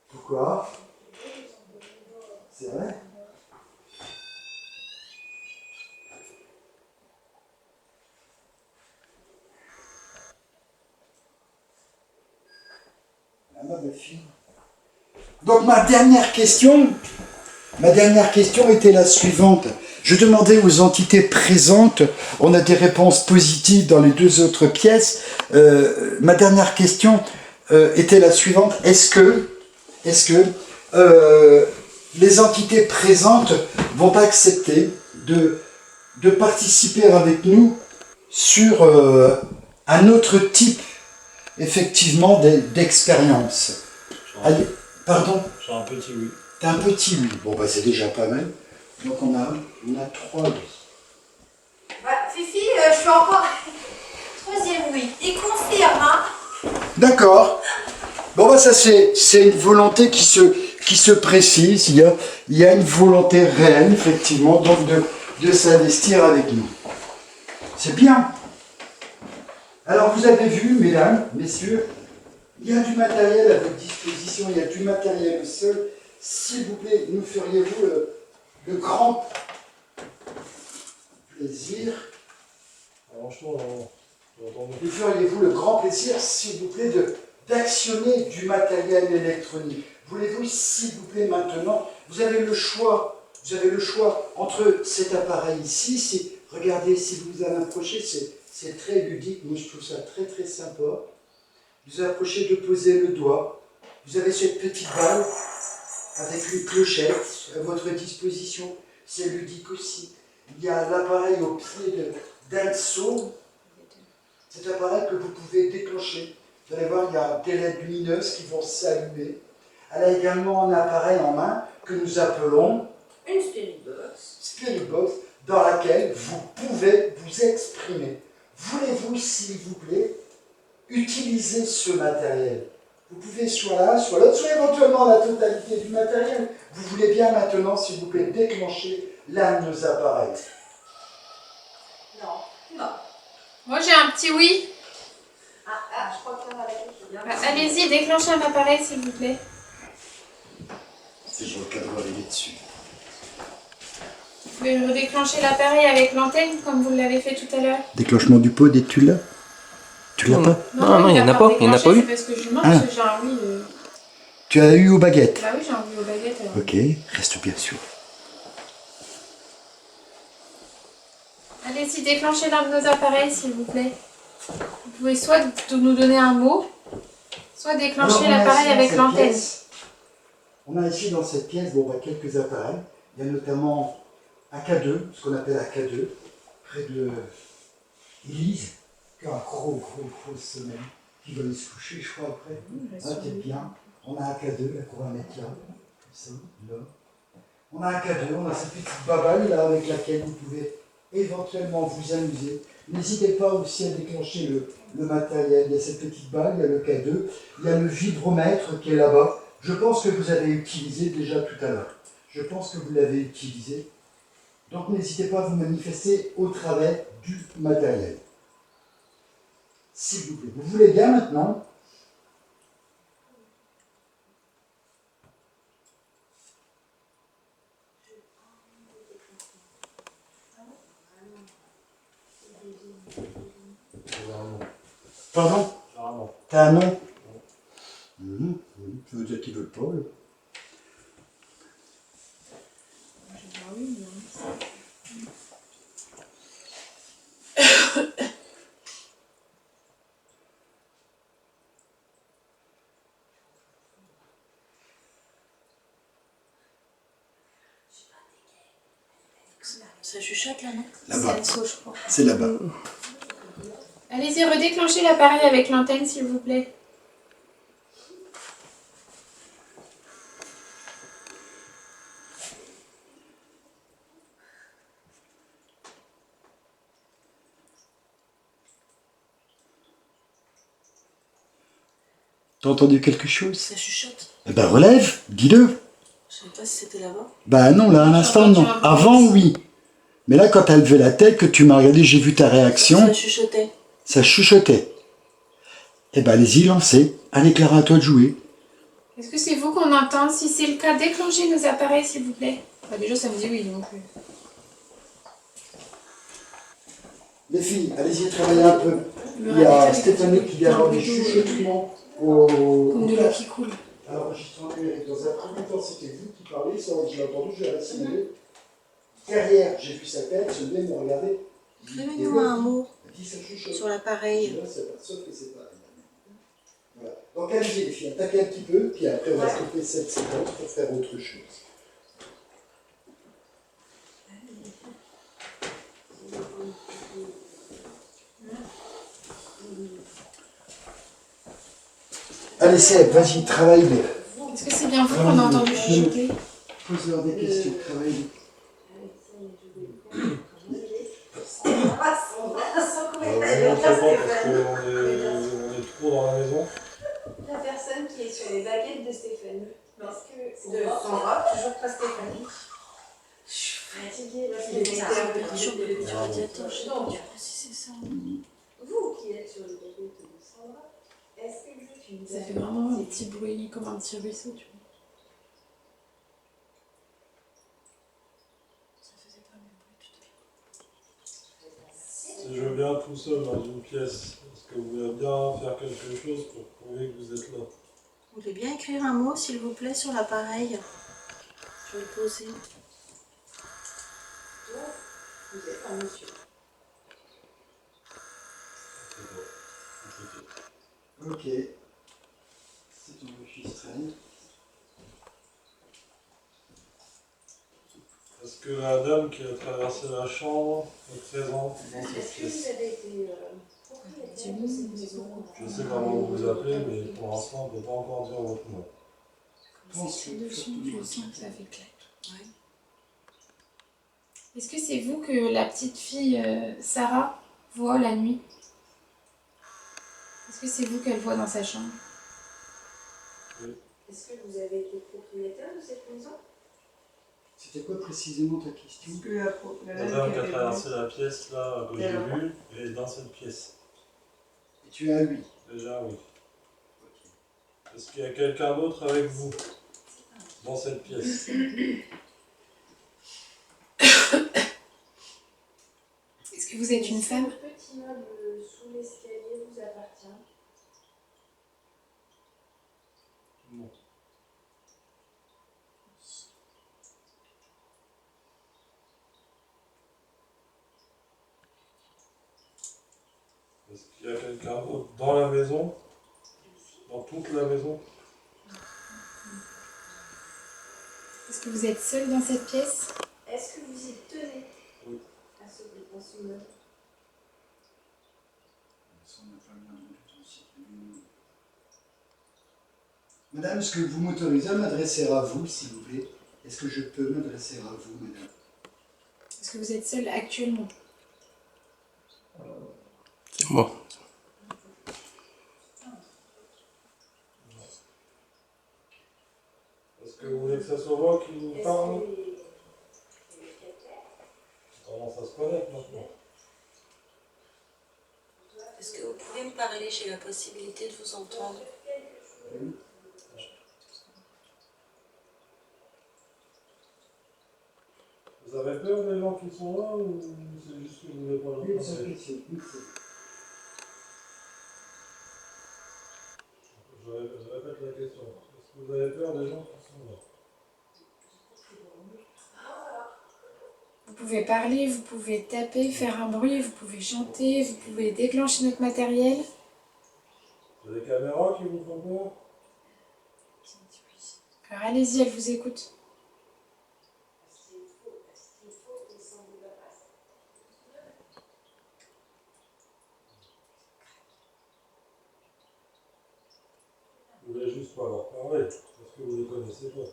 Pourquoi? C'est vrai? Ma belle fille. Donc ma dernière question était la suivante. Je demandais aux entités présentes, on a des réponses positives dans les 2 autres pièces. Ma dernière question était la suivante. Est-ce que les entités présentes vont accepter de participer avec nous sur un autre type effectivement d'expérience? Allez, pardon? J'ai un petit oui. T'as un petit oui. Bon, bah c'est déjà pas mal. Donc on a 3 oui. Bah, Fifi, je suis encore... Troisième oui. Il confirme, hein? D'accord. Bon, bah ça c'est une volonté qui qui se précise. Il y a une volonté réelle, effectivement, donc de s'investir avec nous. C'est bien. Alors, vous avez vu, mesdames, messieurs, il y a du matériel à votre disposition, il y a du matériel au sol. S'il vous plaît, nous feriez-vous le grand plaisir, Franchement, nous feriez-vous le grand plaisir, s'il vous plaît, d'actionner du matériel électronique. Voulez-vous, s'il vous plaît, maintenant, vous avez le choix entre cet appareil ici, regardez, si vous vous en approchez, c'est très ludique, moi je trouve ça très très sympa. Vous approchez de poser le doigt, vous avez cette petite balle avec une clochette à votre disposition, c'est ludique aussi. Il y a l'appareil au pied d'un seau, cet appareil que vous pouvez déclencher. Vous allez voir, il y a des LED lumineuses qui vont s'allumer. Elle a également un appareil en main que nous appelons Une spirit box. Spirit Box, dans laquelle vous pouvez vous exprimer. Voulez-vous, s'il vous plaît, utiliser ce matériel? Vous pouvez soit l'un, soit l'autre, soit éventuellement la totalité du matériel. Vous voulez bien maintenant, s'il vous plaît, déclencher l'un de nos appareils? Non. Moi j'ai un petit oui. Je crois que ça va la Bah, allez-y, déclenchez un appareil s'il vous plaît. C'est pour le cadre arrivé dessus. Vous pouvez redéclencher l'appareil avec l'antenne comme vous l'avez fait tout à l'heure. Déclenchement du pod, et tu l'as? Tu l'as pas? Non, il n'y en a pas, il n'y en a pas eu. C'est parce que je demande, Ah. parce que j'ai un oui. Tu as eu aux baguettes? Bah oui, j'ai un oui aux baguettes alors. Ok, reste bien sûr. Allez-y, déclenchez l'un de nos appareils s'il vous plaît. Vous pouvez soit nous donner un mot, soit déclencher l'appareil avec l'antenne. On a ici dans cette pièce quelques appareils. Il y a notamment AK2, ce qu'on appelle AK2, près de Élise, qui a un gros sommeil, qui va aller se coucher, je crois, après. Ah, t'es bien. On a AK2, là, qu'on va mettre là, comme ça, là. On a AK2, on a cette petite babale là avec laquelle vous pouvez éventuellement vous amuser. N'hésitez pas aussi à déclencher le matériel. Il y a cette petite balle, il y a le K2, il y a le vibromètre qui est là-bas. Je pense que vous avez utilisé déjà tout à l'heure. Je pense que vous l'avez utilisé. Donc n'hésitez pas à vous manifester au travers du matériel. S'il vous plaît. Vous voulez bien maintenant? Pardon? T'as un nom? Ça veut dire qu'ils veulent pas, là. Ça chuchote là, non? Là-bas. C'est Anso, je crois. C'est là-bas. Allez-y, redéclenchez l'appareil avec l'antenne s'il vous plaît. T'as entendu quelque chose? Ça chuchote. Eh ben relève, dis-le. Je savais pas si c'était là-bas. Bah non, là à l'instant non. Avant oui. Mais là quand t'as levé la tête, que tu m'as regardé, j'ai vu ta réaction, Ça chuchotait. ça chuchotait. Eh ben allez-y, lancez. Allez Clara, à toi de jouer. Est-ce que c'est vous qu'on entend? Si c'est le cas, déclenchez nos appareils s'il vous plaît. Bah, déjà ça me dit oui donc. Les filles, allez-y travailler un peu. Il y a Stéphanie qui vient avoir des chuchotements au... Comme de l'eau qui coule. Alors, enregistrement numérique. Dans un premier temps, c'était vous qui parliez, sans que je l'ai entendu, je l'ai assimilé. Derrière, j'ai vu sa tête, je viens de me regarder. Donnez-moi un mot Elle dit ça chuchote. sur l'appareil. Et là, c'est pas, sauf que c'est pas. Voilà. Donc, allez-y, les filles, attaquez un petit peu, puis après, on va stopper cette séquence pour faire autre chose. Allez, Seb, vas-y, travaille. Est-ce que c'est bien vous qu'on a entendu chuchoter? Pose-leur des questions, travaille. On est très bon parce qu'on est trop dans la maison. La personne qui est sur les baguettes de Stéphane. De Sandra, toujours pas Stéphanie. Je suis fatiguée parce qu'il était un peu chaud du radiateur. Je sais pas si c'est ça. Vous qui êtes sur le tapis de Sandra, est-ce que vous êtes une Ça fait vraiment des petits bruits comme un petit ruisseau, tu vois. Ça faisait pas le bruit tout à l'heure. Si je viens tout seul dans une pièce, est-ce que vous voulez bien faire quelque chose pour prouver que vous êtes là? Vous voulez bien écrire un mot, s'il vous plaît, sur l'appareil? Je vais le poser. Donc, vous êtes un monsieur. C'est bon. Ok. C'est enregistré. Est-ce que la dame qui a traversé la chambre est présente dans cette Est-ce que vous pièce? avez été propriétaire de cette maison? Je sais comment vous vous appelez, mais pour l'instant, on ne peut pas encore dire votre nom. C'est dessus, je sens que ça fait clac. Ouais. Est-ce que c'est vous que la petite fille Sarah voit la nuit? Est-ce que c'est vous qu'elle voit dans sa chambre? Est-ce que vous avez été propriétaire de cette maison? C'était quoi précisément ta question? La dame qui a traversé la pièce, là, que j'ai vue, elle est dans cette pièce. Et tu as 8. Déjà, oui. Est-ce qu'il y a quelqu'un d'autre avec vous dans cette pièce? Est-ce que vous êtes une femme? Le petit meuble sous l'escalier vous appartient? Non. Est-ce qu'il y a quelqu'un d'autre dans la maison? Dans toute la maison? Est-ce que vous êtes seule dans cette pièce? Est-ce que vous y tenez? Oui. À ce meuble? Madame, est-ce que vous m'autorisez à m'adresser à vous, s'il vous plaît? Est-ce que je peux m'adresser à vous, madame? Est-ce que vous êtes seule actuellement? C'est bon. Est-ce que vous voulez que ça soit moi qui vous parle? On commence à se connaître maintenant. Est-ce que vous pouvez me parler? J'ai la possibilité de vous entendre. Vous avez peur des gens qui sont là ou c'est juste que vous voulez pas leur parler? Je répète la question. Est-ce que vous avez peur des gens qui sont là? Vous pouvez parler, vous pouvez taper, faire un bruit, vous pouvez chanter, vous pouvez déclencher notre matériel. Il y a des caméras qui vous font peur? Alors allez-y, elle vous écoute. Vous voulez juste pas leur parler parce que vous ne les connaissez pas.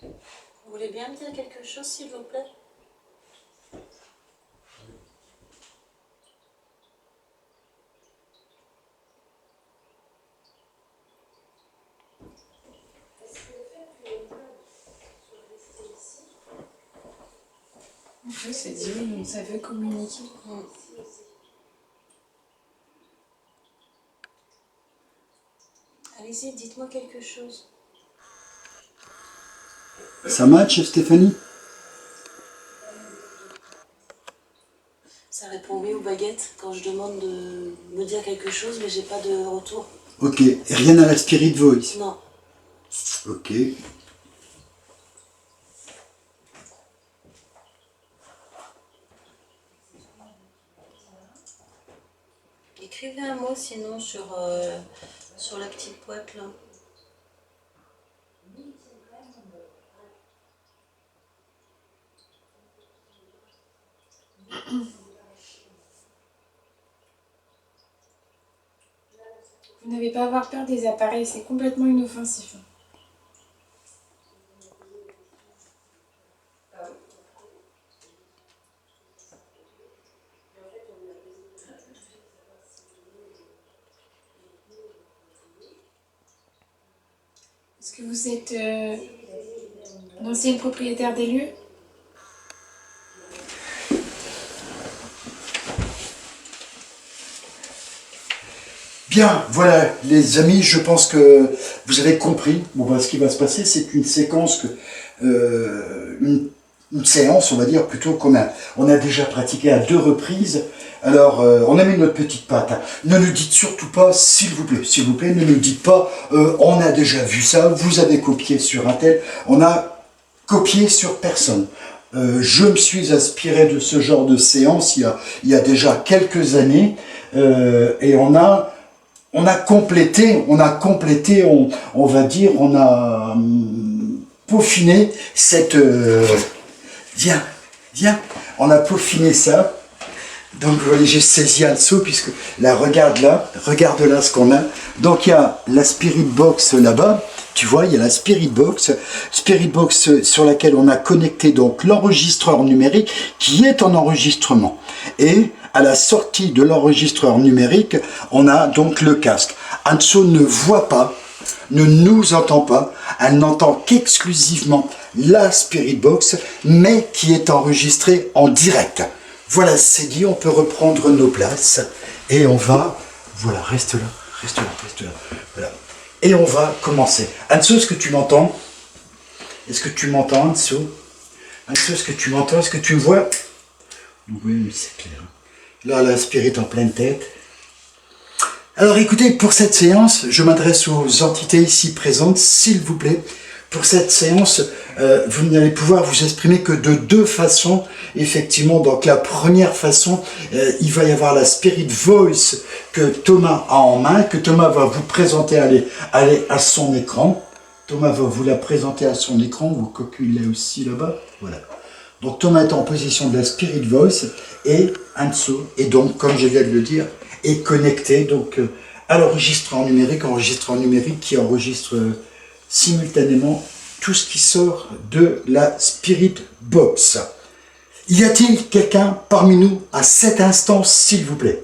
Vous voulez bien me dire quelque chose, s'il vous plaît? Est-ce que le fait que les meubles soient restés ici? Je s'est dit oui, ça veut communiquer. Allez-y, dites-moi quelque chose. Ça match, Stéphanie? Ça répond oui aux baguettes quand je demande de me dire quelque chose, mais j'ai pas de retour. Ok, et rien à la Spirit Voice? Non. Ok. Écrivez un mot sinon sur la petite boîte là. Vous n'avez pas à avoir peur des appareils, c'est complètement inoffensif. Est-ce que vous êtes l'ancienne propriétaire des lieux? Bien, voilà les amis, je pense que vous avez compris. Bon, ben, ce qui va se passer, c'est une séquence, une séance, on va dire, plutôt on a déjà pratiqué à 2 reprises. Alors, on a mis notre petite patte. Hein. Ne nous dites surtout pas, s'il vous plaît, ne nous dites pas, on a déjà vu ça, vous avez copié sur un tel. On a copié sur personne. Je me suis inspiré de ce genre de séance il y a déjà quelques années, et on a complété, on va dire, on a peaufiné cette... viens, on a peaufiné ça. Donc vous voyez, j'ai saisi un seau, puisque là, regarde là ce qu'on a. Donc il y a la Spirit Box là-bas, tu vois, il y a la Spirit Box sur laquelle on a connecté donc l'enregistreur numérique qui est en enregistrement. Et à la sortie de l'enregistreur numérique, on a donc le casque. Anso ne voit pas, ne nous entend pas, elle n'entend qu'exclusivement la Spirit Box, mais qui est enregistrée en direct. Voilà, c'est dit, on peut reprendre nos places et on va... Voilà, reste là. Voilà. Et on va commencer. Anso, est-ce que tu m'entends? Est-ce que tu m'entends, Anso? Anso, est-ce que tu m'entends? Est-ce que tu me vois? Oui, c'est clair. Là, la Spirit en pleine tête. Alors écoutez, pour cette séance, je m'adresse aux entités ici présentes, s'il vous plaît. Pour cette séance, vous n'allez pouvoir vous exprimer que de 2 façons, effectivement. Donc la première façon, il va y avoir la Spirit Voice que Thomas a en main, que Thomas va vous présenter, aller à son écran. Thomas va vous la présenter à son écran, vos coquilles là aussi là-bas, voilà. Donc Thomas est en position de la Spirit Voice et Anso, et donc, comme je viens de le dire, est connecté donc à l'enregistreur numérique qui enregistre simultanément tout ce qui sort de la Spirit Box. Y a-t-il quelqu'un parmi nous à cet instant, s'il vous plaît?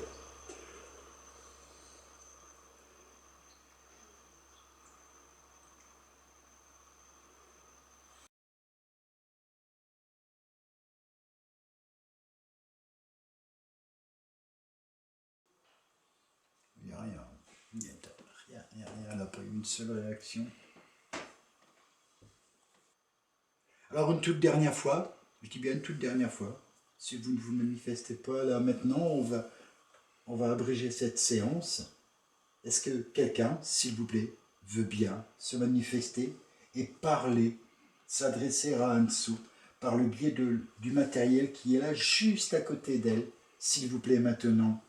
Il n'y a rien. Elle n'a pas eu une seule réaction. Alors une toute dernière fois, je dis bien une toute dernière fois, si vous ne vous manifestez pas là maintenant, on va abréger cette séance. Est-ce que quelqu'un, s'il vous plaît, veut bien se manifester et parler, s'adresser à Anso par le biais du matériel qui est là juste à côté d'elle, s'il vous plaît maintenant?